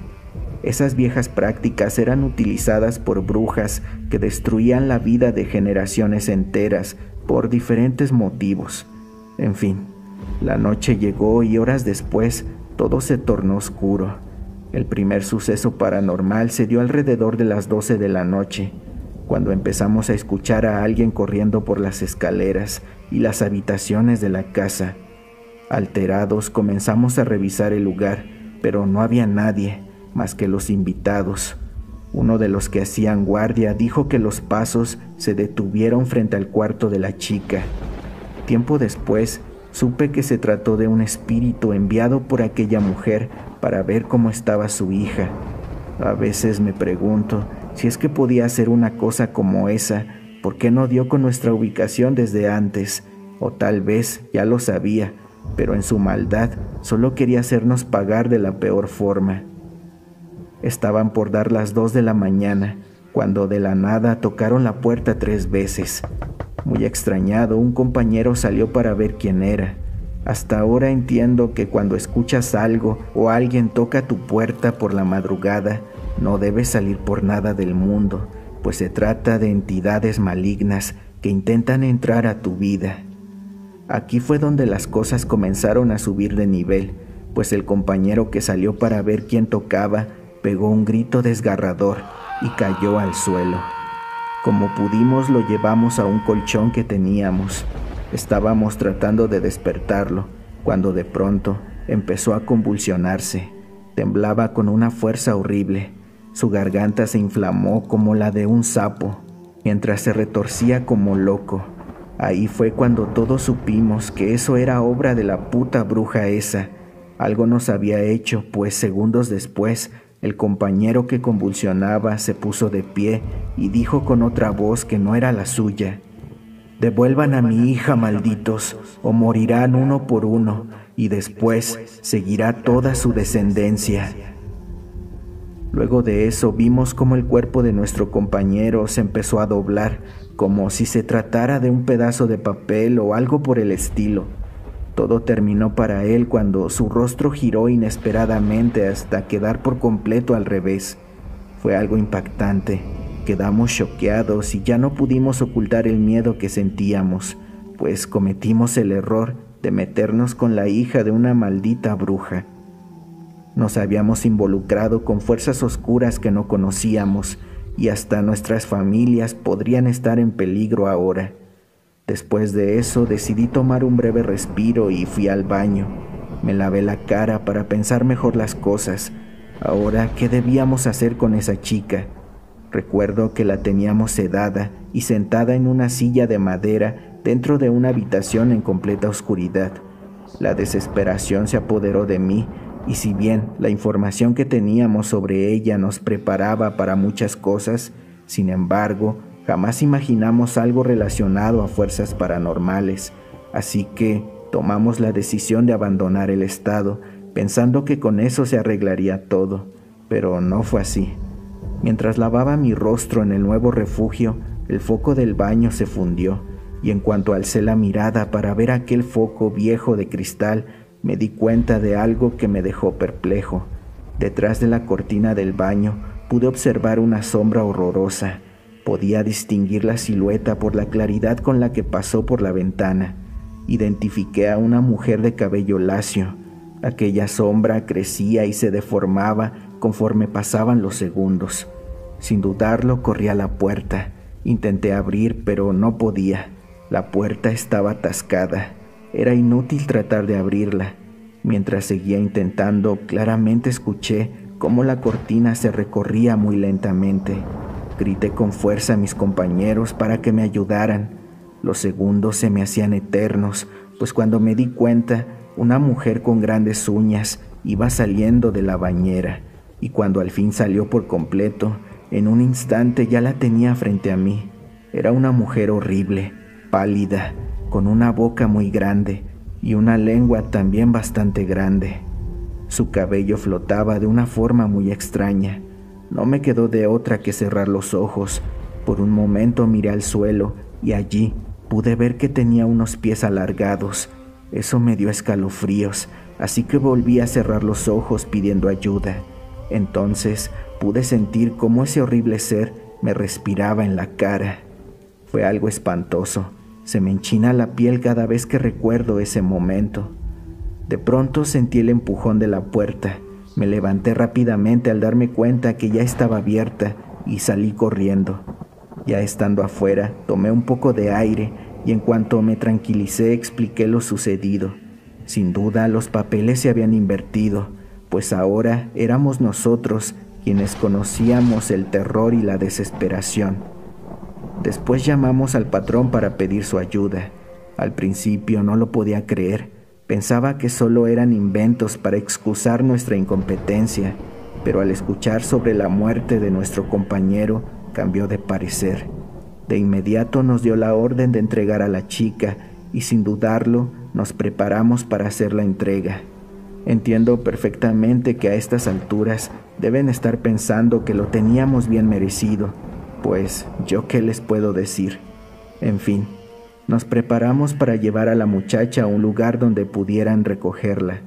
Esas viejas prácticas eran utilizadas por brujas que destruían la vida de generaciones enteras por diferentes motivos. En fin, la noche llegó y horas después todo se tornó oscuro. El primer suceso paranormal se dio alrededor de las 12 de la noche, cuando empezamos a escuchar a alguien corriendo por las escaleras y las habitaciones de la casa. Alterados comenzamos a revisar el lugar, pero no había nadie más que los invitados. Uno de los que hacían guardia dijo que los pasos se detuvieron frente al cuarto de la chica. Tiempo después, supe que se trató de un espíritu enviado por aquella mujer para ver cómo estaba su hija. A veces me pregunto si es que podía hacer una cosa como esa, ¿por qué no dio con nuestra ubicación desde antes? O tal vez ya lo sabía, pero en su maldad solo quería hacernos pagar de la peor forma. Estaban por dar las 2 de la mañana, cuando de la nada tocaron la puerta 3 veces. Muy extrañado, un compañero salió para ver quién era. Hasta ahora entiendo que cuando escuchas algo o alguien toca tu puerta por la madrugada, no debes salir por nada del mundo, pues se trata de entidades malignas que intentan entrar a tu vida. Aquí fue donde las cosas comenzaron a subir de nivel, pues el compañero que salió para ver quién tocaba pegó un grito desgarrador y cayó al suelo. Como pudimos lo llevamos a un colchón que teníamos. Estábamos tratando de despertarlo, cuando de pronto empezó a convulsionarse. Temblaba con una fuerza horrible. Su garganta se inflamó como la de un sapo, mientras se retorcía como loco. Ahí fue cuando todos supimos que eso era obra de la puta bruja esa. Algo nos había hecho, pues segundos después, el compañero que convulsionaba se puso de pie y dijo con otra voz que no era la suya: «Devuelvan a mi hija, malditos, o morirán uno por uno, y después seguirá toda su descendencia». Luego de eso vimos cómo el cuerpo de nuestro compañero se empezó a doblar, como si se tratara de un pedazo de papel o algo por el estilo. Todo terminó para él cuando su rostro giró inesperadamente hasta quedar por completo al revés. Fue algo impactante. Quedamos choqueados y ya no pudimos ocultar el miedo que sentíamos, pues cometimos el error de meternos con la hija de una maldita bruja. Nos habíamos involucrado con fuerzas oscuras que no conocíamos y hasta nuestras familias podrían estar en peligro ahora. Después de eso decidí tomar un breve respiro y fui al baño. Me lavé la cara para pensar mejor las cosas. Ahora, ¿qué debíamos hacer con esa chica? Recuerdo que la teníamos sedada y sentada en una silla de madera dentro de una habitación en completa oscuridad. La desesperación se apoderó de mí y si bien la información que teníamos sobre ella nos preparaba para muchas cosas, sin embargo, jamás imaginamos algo relacionado a fuerzas paranormales, así que tomamos la decisión de abandonar el estado, pensando que con eso se arreglaría todo, pero no fue así. Mientras lavaba mi rostro en el nuevo refugio, el foco del baño se fundió, y en cuanto alcé la mirada para ver aquel foco viejo de cristal, me di cuenta de algo que me dejó perplejo. Detrás de la cortina del baño pude observar una sombra horrorosa. Podía distinguir la silueta por la claridad con la que pasó por la ventana. Identifiqué a una mujer de cabello lacio. Aquella sombra crecía y se deformaba conforme pasaban los segundos. Sin dudarlo, corrí a la puerta. Intenté abrir, pero no podía. La puerta estaba atascada. Era inútil tratar de abrirla. Mientras seguía intentando, claramente escuché cómo la cortina se recorría muy lentamente. Grité con fuerza a mis compañeros para que me ayudaran. Los segundos se me hacían eternos, pues cuando me di cuenta, una mujer con grandes uñas iba saliendo de la bañera, y cuando al fin salió por completo, en un instante ya la tenía frente a mí. Era una mujer horrible, pálida, con una boca muy grande y una lengua también bastante grande. Su cabello flotaba de una forma muy extraña. No me quedó de otra que cerrar los ojos. Por un momento miré al suelo y allí pude ver que tenía unos pies alargados. Eso me dio escalofríos, así que volví a cerrar los ojos pidiendo ayuda. Entonces pude sentir cómo ese horrible ser me respiraba en la cara. Fue algo espantoso. Se me enchina la piel cada vez que recuerdo ese momento. De pronto sentí el empujón de la puerta. Me levanté rápidamente al darme cuenta que ya estaba abierta y salí corriendo. Ya estando afuera, tomé un poco de aire y en cuanto me tranquilicé expliqué lo sucedido. Sin duda los papeles se habían invertido, pues ahora éramos nosotros quienes conocíamos el terror y la desesperación. Después llamamos al patrón para pedir su ayuda. Al principio no lo podía creer. Pensaba que solo eran inventos para excusar nuestra incompetencia, pero al escuchar sobre la muerte de nuestro compañero, cambió de parecer. De inmediato nos dio la orden de entregar a la chica y sin dudarlo nos preparamos para hacer la entrega. Entiendo perfectamente que a estas alturas deben estar pensando que lo teníamos bien merecido, pues ¿yo qué les puedo decir? En fin, nos preparamos para llevar a la muchacha a un lugar donde pudieran recogerla.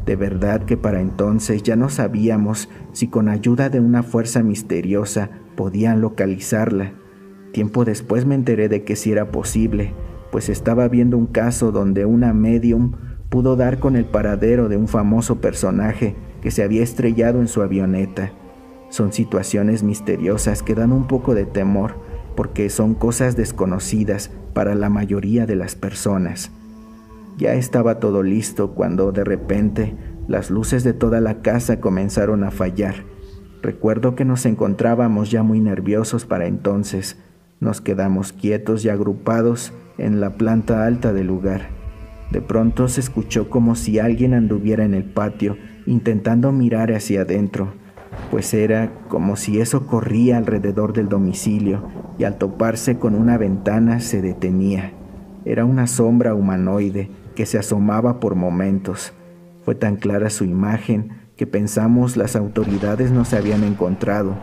De verdad que para entonces ya no sabíamos si con ayuda de una fuerza misteriosa podían localizarla. Tiempo después me enteré de que sí era posible, pues estaba viendo un caso donde una médium pudo dar con el paradero de un famoso personaje que se había estrellado en su avioneta. Son situaciones misteriosas que dan un poco de temor, porque son cosas desconocidas para la mayoría de las personas. Ya estaba todo listo cuando de repente las luces de toda la casa comenzaron a fallar. Recuerdo que nos encontrábamos ya muy nerviosos para entonces. Nos quedamos quietos y agrupados en la planta alta del lugar. De pronto se escuchó como si alguien anduviera en el patio intentando mirar hacia adentro, pues era como si eso corría alrededor del domicilio y al toparse con una ventana se detenía. Era una sombra humanoide que se asomaba por momentos. Fue tan clara su imagen que pensamos las autoridades no se habían encontrado,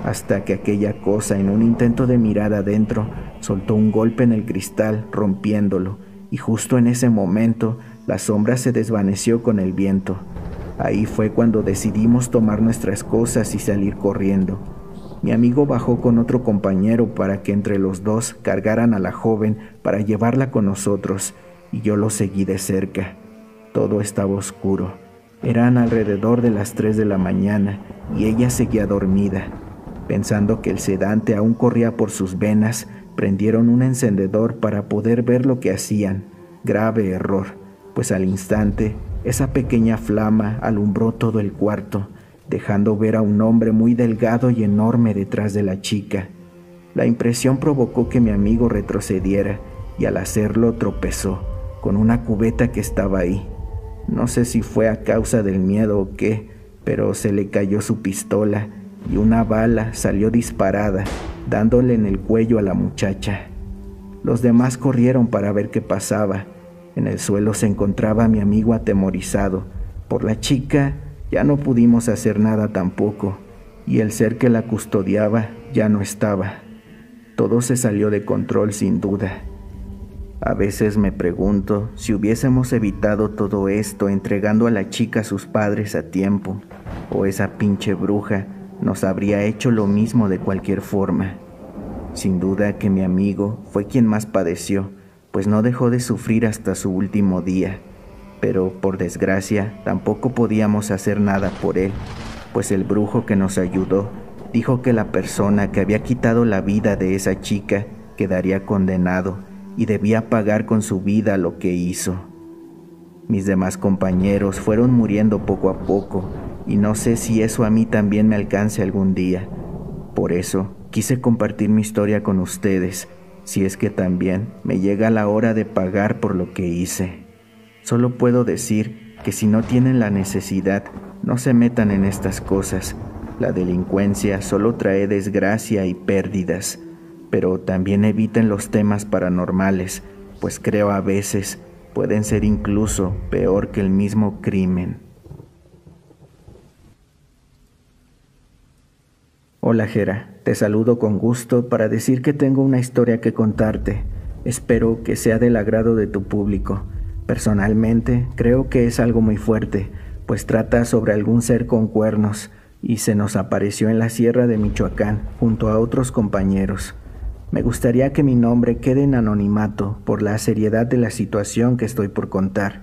hasta que aquella cosa, en un intento de mirar adentro, soltó un golpe en el cristal, rompiéndolo, y justo en ese momento la sombra se desvaneció con el viento. Ahí fue cuando decidimos tomar nuestras cosas y salir corriendo. Mi amigo bajó con otro compañero para que entre los dos cargaran a la joven para llevarla con nosotros, y yo lo seguí de cerca. Todo estaba oscuro. Eran alrededor de las 3 de la mañana y ella seguía dormida. Pensando que el sedante aún corría por sus venas, prendieron un encendedor para poder ver lo que hacían. Grave error, pues al instante esa pequeña flama alumbró todo el cuarto, dejando ver a un hombre muy delgado y enorme detrás de la chica. La impresión provocó que mi amigo retrocediera y al hacerlo tropezó con una cubeta que estaba ahí. No sé si fue a causa del miedo o qué, pero se le cayó su pistola y una bala salió disparada, dándole en el cuello a la muchacha. Los demás corrieron para ver qué pasaba. En el suelo se encontraba mi amigo atemorizado, Por la chica ya no pudimos hacer nada tampoco, y el ser que la custodiaba ya no estaba. Todo se salió de control sin duda. A veces me pregunto si hubiésemos evitado todo esto entregando a la chica a sus padres a tiempo, o esa pinche bruja nos habría hecho lo mismo de cualquier forma. Sin duda que mi amigo fue quien más padeció, pues no dejó de sufrir hasta su último día. Pero por desgracia tampoco podíamos hacer nada por él, pues el brujo que nos ayudó dijo que la persona que había quitado la vida de esa chica quedaría condenado y debía pagar con su vida lo que hizo. Mis demás compañeros fueron muriendo poco a poco y no sé si eso a mí también me alcance algún día. Por eso quise compartir mi historia con ustedes, si es que también me llega la hora de pagar por lo que hice. Solo puedo decir que si no tienen la necesidad, no se metan en estas cosas. La delincuencia solo trae desgracia y pérdidas, pero también eviten los temas paranormales, pues creo a veces pueden ser incluso peor que el mismo crimen. Hola Jera, te saludo con gusto para decir que tengo una historia que contarte. Espero que sea del agrado de tu público. Personalmente, creo que es algo muy fuerte, pues trata sobre algún ser con cuernos y se nos apareció en la sierra de Michoacán junto a otros compañeros. Me gustaría que mi nombre quede en anonimato por la seriedad de la situación que estoy por contar.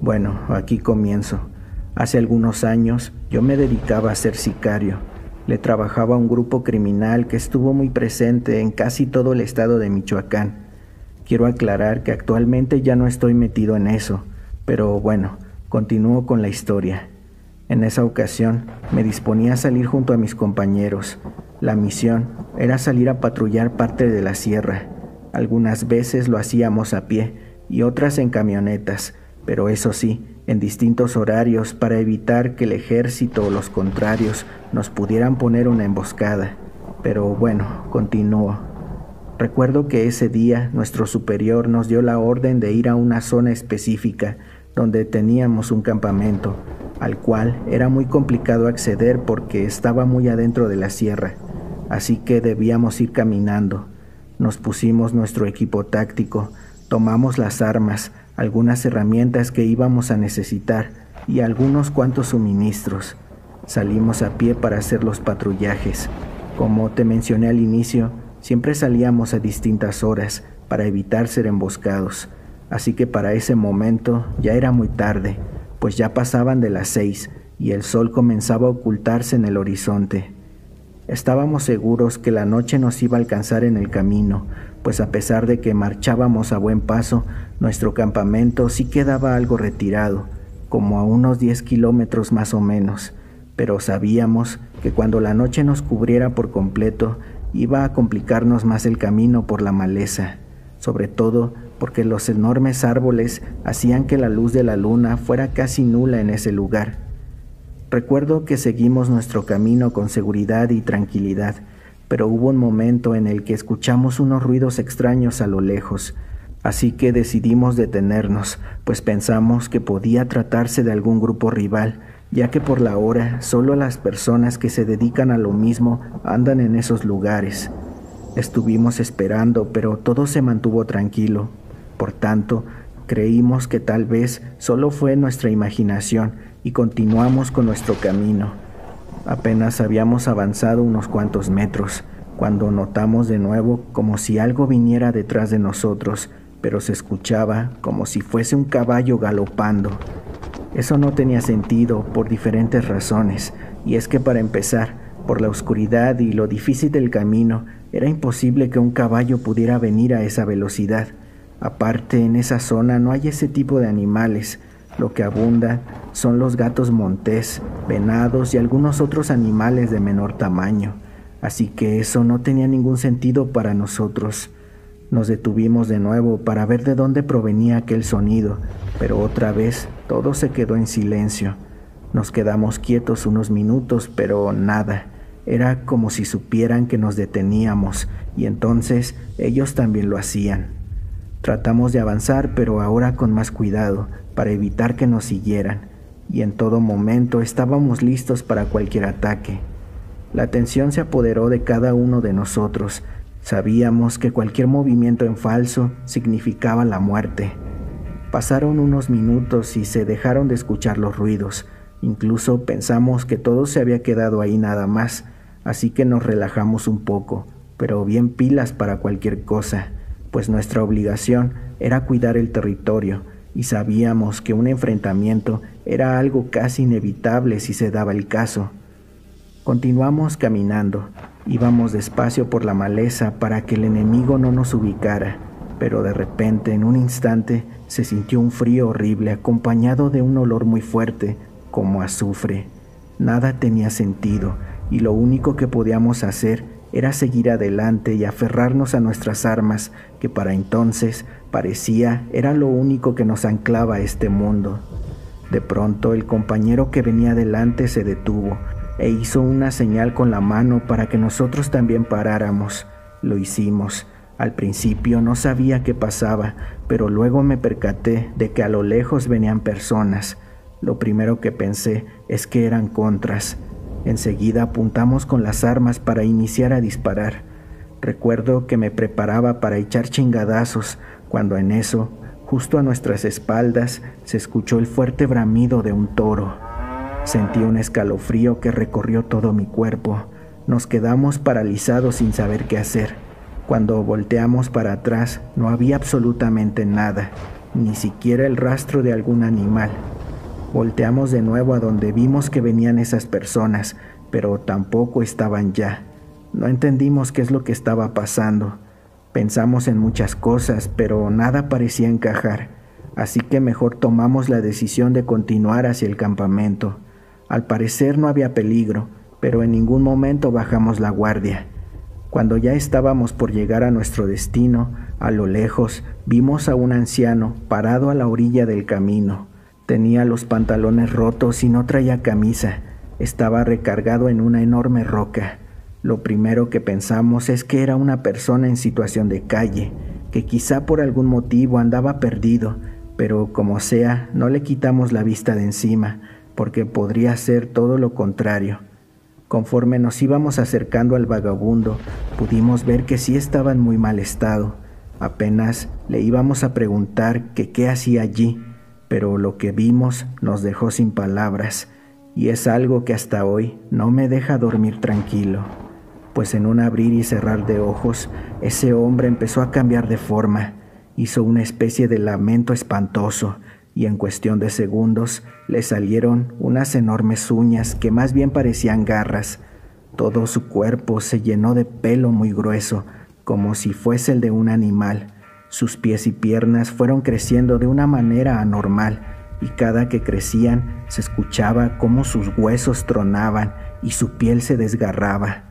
Bueno, aquí comienzo. Hace algunos años yo me dedicaba a ser sicario. Le trabajaba a un grupo criminal que estuvo muy presente en casi todo el estado de Michoacán. Quiero aclarar que actualmente ya no estoy metido en eso, pero bueno, continúo con la historia. En esa ocasión me disponía a salir junto a mis compañeros. La misión era salir a patrullar parte de la sierra. Algunas veces lo hacíamos a pie y otras en camionetas, pero eso sí, en distintos horarios para evitar que el ejército o los contrarios nos pudieran poner una emboscada. Pero bueno, continúo. Recuerdo que ese día nuestro superior nos dio la orden de ir a una zona específica donde teníamos un campamento, al cual era muy complicado acceder porque estaba muy adentro de la sierra, así que debíamos ir caminando. Nos pusimos nuestro equipo táctico, tomamos las armas, algunas herramientas que íbamos a necesitar y algunos cuantos suministros. Salimos a pie para hacer los patrullajes. Como te mencioné al inicio, siempre salíamos a distintas horas para evitar ser emboscados, así que para ese momento ya era muy tarde, pues ya pasaban de las 6 y el sol comenzaba a ocultarse en el horizonte. Estábamos seguros que la noche nos iba a alcanzar en el camino, pues a pesar de que marchábamos a buen paso, nuestro campamento sí quedaba algo retirado, como a unos 10 kilómetros más o menos, pero sabíamos que cuando la noche nos cubriera por completo, iba a complicarnos más el camino por la maleza, sobre todo porque los enormes árboles hacían que la luz de la luna fuera casi nula en ese lugar. Recuerdo que seguimos nuestro camino con seguridad y tranquilidad, pero hubo un momento en el que escuchamos unos ruidos extraños a lo lejos, así que decidimos detenernos, pues pensamos que podía tratarse de algún grupo rival, ya que por la hora solo las personas que se dedican a lo mismo andan en esos lugares. Estuvimos esperando, pero todo se mantuvo tranquilo. Por tanto, creímos que tal vez solo fue nuestra imaginación y continuamos con nuestro camino. Apenas habíamos avanzado unos cuantos metros, cuando notamos de nuevo como si algo viniera detrás de nosotros, pero se escuchaba como si fuese un caballo galopando. Eso no tenía sentido por diferentes razones, y es que para empezar, por la oscuridad y lo difícil del camino, era imposible que un caballo pudiera venir a esa velocidad. Aparte, en esa zona no hay ese tipo de animales. Lo que abunda son los gatos montés, venados y algunos otros animales de menor tamaño. Así que eso no tenía ningún sentido para nosotros. Nos detuvimos de nuevo para ver de dónde provenía aquel sonido, pero otra vez todo se quedó en silencio. Nos quedamos quietos unos minutos, pero nada. Era como si supieran que nos deteníamos, y entonces ellos también lo hacían. Tratamos de avanzar, pero ahora con más cuidado, para evitar que nos siguieran. y en todo momento estábamos listos para cualquier ataque. La tensión se apoderó de cada uno de nosotros. Sabíamos que cualquier movimiento en falso significaba la muerte. Pasaron unos minutos y se dejaron de escuchar los ruidos. Incluso pensamos que todo se había quedado ahí nada más, así que nos relajamos un poco, pero bien pilas para cualquier cosa, pues nuestra obligación era cuidar el territorio y sabíamos que un enfrentamiento era algo casi inevitable si se daba el caso. Continuamos caminando. Íbamos despacio por la maleza para que el enemigo no nos ubicara, pero de repente, en un instante, se sintió un frío horrible acompañado de un olor muy fuerte, como azufre. Nada tenía sentido y lo único que podíamos hacer era seguir adelante y aferrarnos a nuestras armas, que para entonces parecía era lo único que nos anclaba a este mundo. De pronto, el compañero que venía delante se detuvo e hizo una señal con la mano para que nosotros también paráramos. Lo hicimos. Al principio no sabía qué pasaba, pero luego me percaté de que a lo lejos venían personas. Lo primero que pensé es que eran contras. Enseguida apuntamos con las armas para iniciar a disparar. Recuerdo que me preparaba para echar chingadazos, cuando en eso, justo a nuestras espaldas, se escuchó el fuerte bramido de un toro. Sentí un escalofrío que recorrió todo mi cuerpo. Nos quedamos paralizados sin saber qué hacer. Cuando volteamos para atrás, no había absolutamente nada, ni siquiera el rastro de algún animal. Volteamos de nuevo a donde vimos que venían esas personas, pero tampoco estaban ya. No entendimos qué es lo que estaba pasando. Pensamos en muchas cosas, pero nada parecía encajar, así que mejor tomamos la decisión de continuar hacia el campamento. Al parecer no había peligro, pero en ningún momento bajamos la guardia. Cuando ya estábamos por llegar a nuestro destino, a lo lejos vimos a un anciano parado a la orilla del camino. Tenía los pantalones rotos y no traía camisa. Estaba recargado en una enorme roca. Lo primero que pensamos es que era una persona en situación de calle, que quizá por algún motivo andaba perdido, pero como sea, no le quitamos la vista de encima, porque podría ser todo lo contrario. Conforme nos íbamos acercando al vagabundo, pudimos ver que sí estaba en muy mal estado. Apenas le íbamos a preguntar que qué hacía allí, pero lo que vimos nos dejó sin palabras, y es algo que hasta hoy no me deja dormir tranquilo, pues en un abrir y cerrar de ojos, ese hombre empezó a cambiar de forma, hizo una especie de lamento espantoso, y en cuestión de segundos le salieron unas enormes uñas que más bien parecían garras. Todo su cuerpo se llenó de pelo muy grueso, como si fuese el de un animal. Sus pies y piernas fueron creciendo de una manera anormal, y cada que crecían se escuchaba cómo sus huesos tronaban y su piel se desgarraba.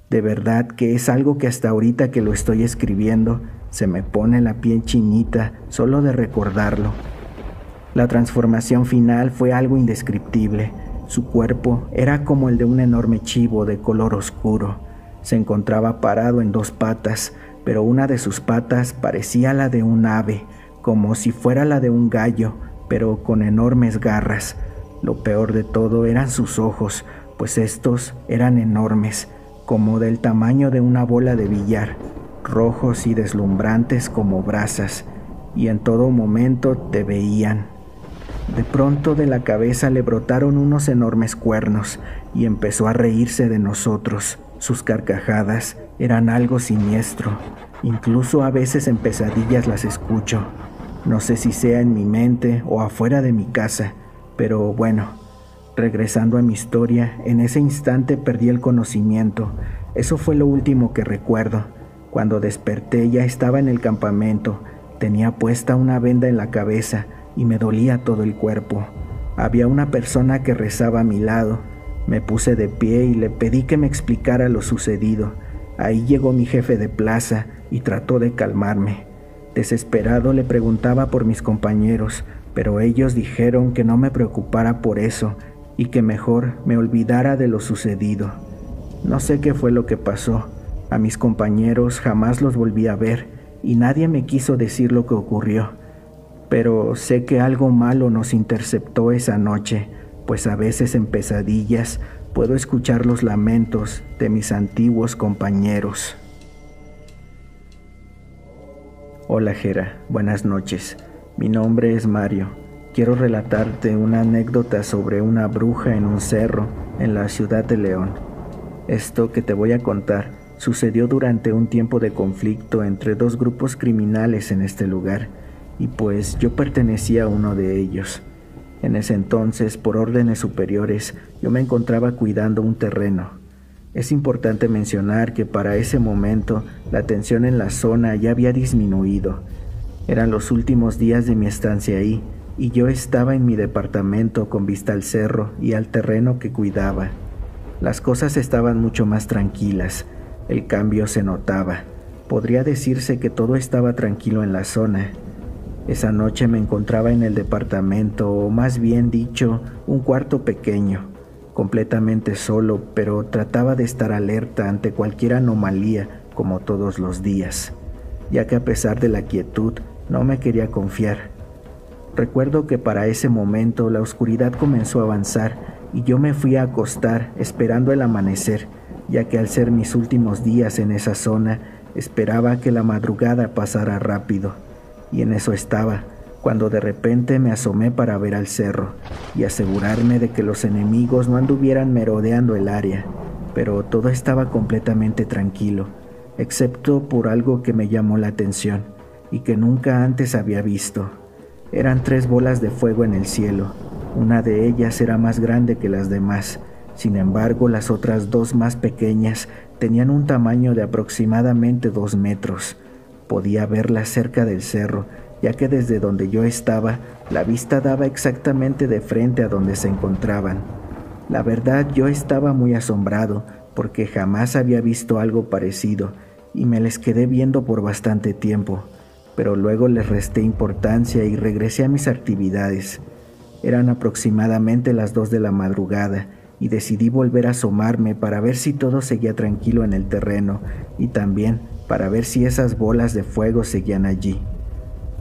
De verdad que es algo que hasta ahorita que lo estoy escribiendo, se me pone la piel chinita solo de recordarlo. La transformación final fue algo indescriptible. Su cuerpo era como el de un enorme chivo de color oscuro. Se encontraba parado en dos patas, pero una de sus patas parecía la de un ave, como si fuera la de un gallo, pero con enormes garras. Lo peor de todo eran sus ojos, pues estos eran enormes, como del tamaño de una bola de billar, rojos y deslumbrantes como brasas, y en todo momento te veían. De pronto de la cabeza le brotaron unos enormes cuernos y empezó a reírse de nosotros. Sus carcajadas eran algo siniestro. Incluso a veces en pesadillas las escucho. No sé si sea en mi mente o afuera de mi casa, pero bueno, regresando a mi historia, en ese instante perdí el conocimiento. Eso fue lo último que recuerdo. Cuando desperté ya estaba en el campamento. Tenía puesta una venda en la cabeza y me dolía todo el cuerpo. Había una persona que rezaba a mi lado. Me puse de pie y le pedí que me explicara lo sucedido. Ahí llegó mi jefe de plaza y trató de calmarme. Desesperado le preguntaba por mis compañeros, pero ellos dijeron que no me preocupara por eso y que mejor me olvidara de lo sucedido. No sé qué fue lo que pasó. A mis compañeros jamás los volví a ver y nadie me quiso decir lo que ocurrió. Pero sé que algo malo nos interceptó esa noche, pues a veces en pesadillas puedo escuchar los lamentos de mis antiguos compañeros. Hola Jera, buenas noches. Mi nombre es Mario. Quiero relatarte una anécdota sobre una bruja en un cerro en la ciudad de León. Esto que te voy a contar sucedió durante un tiempo de conflicto entre dos grupos criminales en este lugar, y pues yo pertenecía a uno de ellos. En ese entonces, por órdenes superiores, yo me encontraba cuidando un terreno. Es importante mencionar que para ese momento la tensión en la zona ya había disminuido. Eran los últimos días de mi estancia ahí, y yo estaba en mi departamento con vista al cerro y al terreno que cuidaba. Las cosas estaban mucho más tranquilas. El cambio se notaba. Podría decirse que todo estaba tranquilo en la zona. Esa noche me encontraba en el departamento, o más bien dicho, un cuarto pequeño, completamente solo, pero trataba de estar alerta ante cualquier anomalía, como todos los días, ya que a pesar de la quietud, no me quería confiar. Recuerdo que para ese momento la oscuridad comenzó a avanzar y yo me fui a acostar esperando el amanecer, ya que al ser mis últimos días en esa zona, esperaba que la madrugada pasara rápido. Y en eso estaba, cuando de repente me asomé para ver al cerro y asegurarme de que los enemigos no anduvieran merodeando el área, pero todo estaba completamente tranquilo, excepto por algo que me llamó la atención y que nunca antes había visto. Eran 3 bolas de fuego en el cielo. Una de ellas era más grande que las demás. Sin embargo, las otras 2 más pequeñas tenían un tamaño de aproximadamente 2 metros. Podía verlas cerca del cerro, ya que desde donde yo estaba, la vista daba exactamente de frente a donde se encontraban. La verdad, yo estaba muy asombrado, porque jamás había visto algo parecido, y me les quedé viendo por bastante tiempo. Pero luego les resté importancia y regresé a mis actividades. Eran aproximadamente las 2 de la madrugada y decidí volver a asomarme para ver si todo seguía tranquilo en el terreno y también para ver si esas bolas de fuego seguían allí.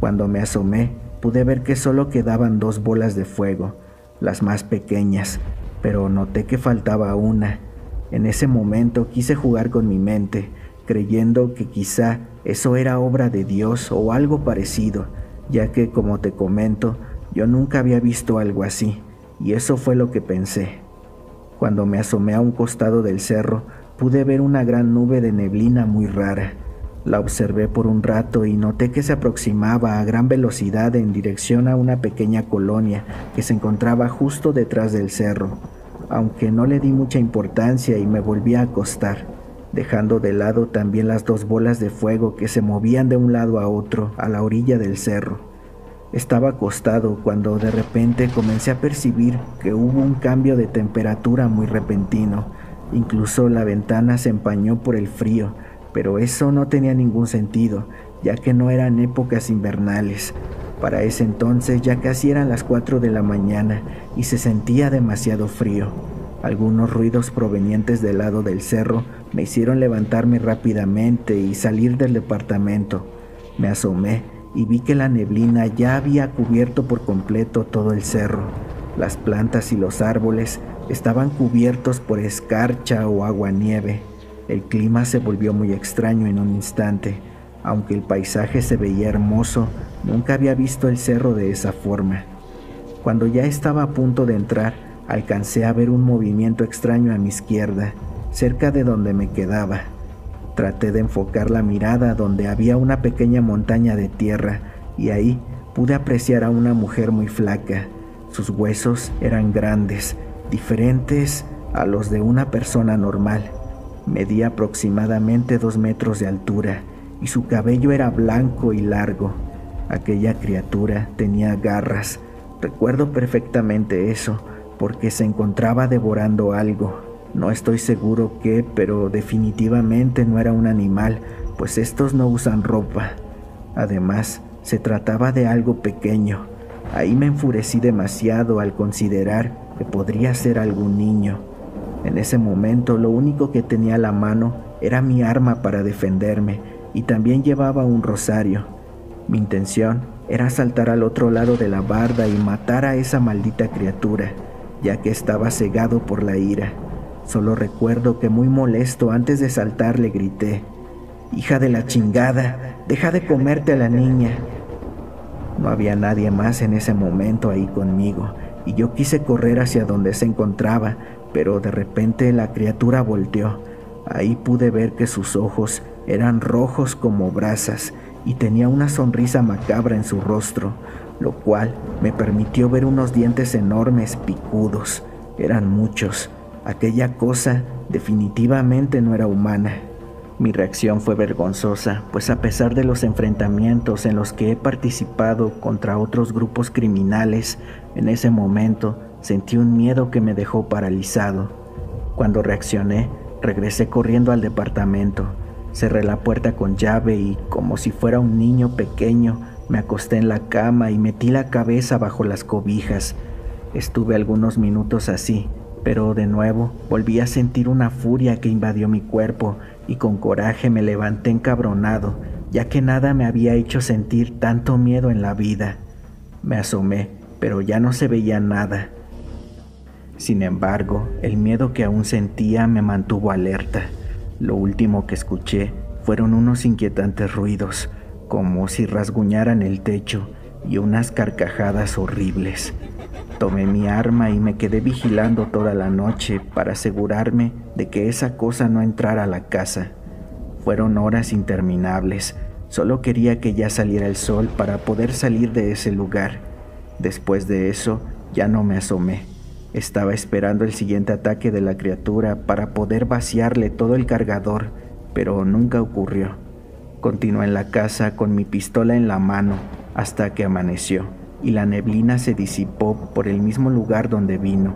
Cuando me asomé, pude ver que solo quedaban 2 bolas de fuego, las más pequeñas, pero noté que faltaba una. En ese momento quise jugar con mi mente, creyendo que quizá eso era obra de Dios o algo parecido, ya que, como te comento, yo nunca había visto algo así, y eso fue lo que pensé. Cuando me asomé a un costado del cerro, pude ver una gran nube de neblina muy rara. La observé por un rato y noté que se aproximaba a gran velocidad en dirección a una pequeña colonia que se encontraba justo detrás del cerro, aunque no le di mucha importancia y me volví a acostar, dejando de lado también las 2 bolas de fuego que se movían de un lado a otro a la orilla del cerro. Estaba acostado cuando de repente comencé a percibir que hubo un cambio de temperatura muy repentino. Incluso la ventana se empañó por el frío, pero eso no tenía ningún sentido, ya que no eran épocas invernales. Para ese entonces ya casi eran las 4 de la mañana y se sentía demasiado frío. Algunos ruidos provenientes del lado del cerro me hicieron levantarme rápidamente y salir del departamento. Me asomé y vi que la neblina ya había cubierto por completo todo el cerro. Las plantas y los árboles estaban cubiertos por escarcha o aguanieve. El clima se volvió muy extraño en un instante. Aunque el paisaje se veía hermoso, nunca había visto el cerro de esa forma. Cuando ya estaba a punto de entrar, alcancé a ver un movimiento extraño a mi izquierda, cerca de donde me quedaba. Traté de enfocar la mirada donde había una pequeña montaña de tierra y ahí pude apreciar a una mujer muy flaca. Sus huesos eran grandes, diferentes a los de una persona normal. Medía aproximadamente 2 metros de altura y su cabello era blanco y largo. Aquella criatura tenía garras. Recuerdo perfectamente eso, porque se encontraba devorando algo. No estoy seguro qué, pero definitivamente no era un animal, pues estos no usan ropa. Además, se trataba de algo pequeño. Ahí me enfurecí demasiado al considerar que podría ser algún niño. En ese momento, lo único que tenía a la mano era mi arma para defenderme, y también llevaba un rosario. Mi intención era saltar al otro lado de la barda y matar a esa maldita criatura. ya que estaba cegado por la ira. Solo recuerdo que muy molesto, antes de saltar, le grité: «¡Hija de la chingada! ¡Deja de comerte a la niña!». No había nadie más en ese momento ahí conmigo, y yo quise correr hacia donde se encontraba, pero de repente la criatura volteó. Ahí pude ver que sus ojos eran rojos como brasas y tenía una sonrisa macabra en su rostro, lo cual me permitió ver unos dientes enormes, picudos. Eran muchos. Aquella cosa definitivamente no era humana. Mi reacción fue vergonzosa, pues a pesar de los enfrentamientos en los que he participado contra otros grupos criminales, en ese momento sentí un miedo que me dejó paralizado. Cuando reaccioné, regresé corriendo al departamento. Cerré la puerta con llave y, como si fuera un niño pequeño, me acosté en la cama y metí la cabeza bajo las cobijas. Estuve algunos minutos así, pero de nuevo volví a sentir una furia que invadió mi cuerpo y con coraje me levanté encabronado, ya que nada me había hecho sentir tanto miedo en la vida. Me asomé, pero ya no se veía nada. Sin embargo, el miedo que aún sentía me mantuvo alerta. Lo último que escuché fueron unos inquietantes ruidos, como si rasguñaran el techo, y unas carcajadas horribles. Tomé mi arma y me quedé vigilando toda la noche para asegurarme de que esa cosa no entrara a la casa. Fueron horas interminables. Solo quería que ya saliera el sol para poder salir de ese lugar. Después de eso, ya no me asomé. Estaba esperando el siguiente ataque de la criatura para poder vaciarle todo el cargador, pero nunca ocurrió. Continué en la casa con mi pistola en la mano hasta que amaneció y la neblina se disipó por el mismo lugar donde vino.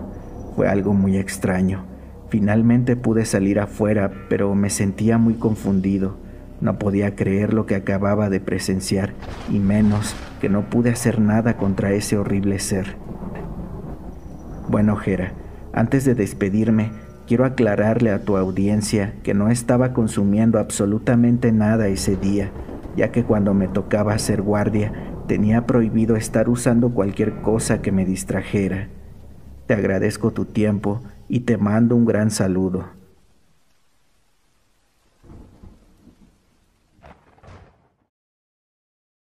Fue algo muy extraño. Finalmente pude salir afuera, pero me sentía muy confundido. No podía creer lo que acababa de presenciar, y menos que no pude hacer nada contra ese horrible ser. Bueno, Jera, antes de despedirme, quiero aclararle a tu audiencia que no estaba consumiendo absolutamente nada ese día, ya que cuando me tocaba hacer guardia, tenía prohibido estar usando cualquier cosa que me distrajera. Te agradezco tu tiempo y te mando un gran saludo.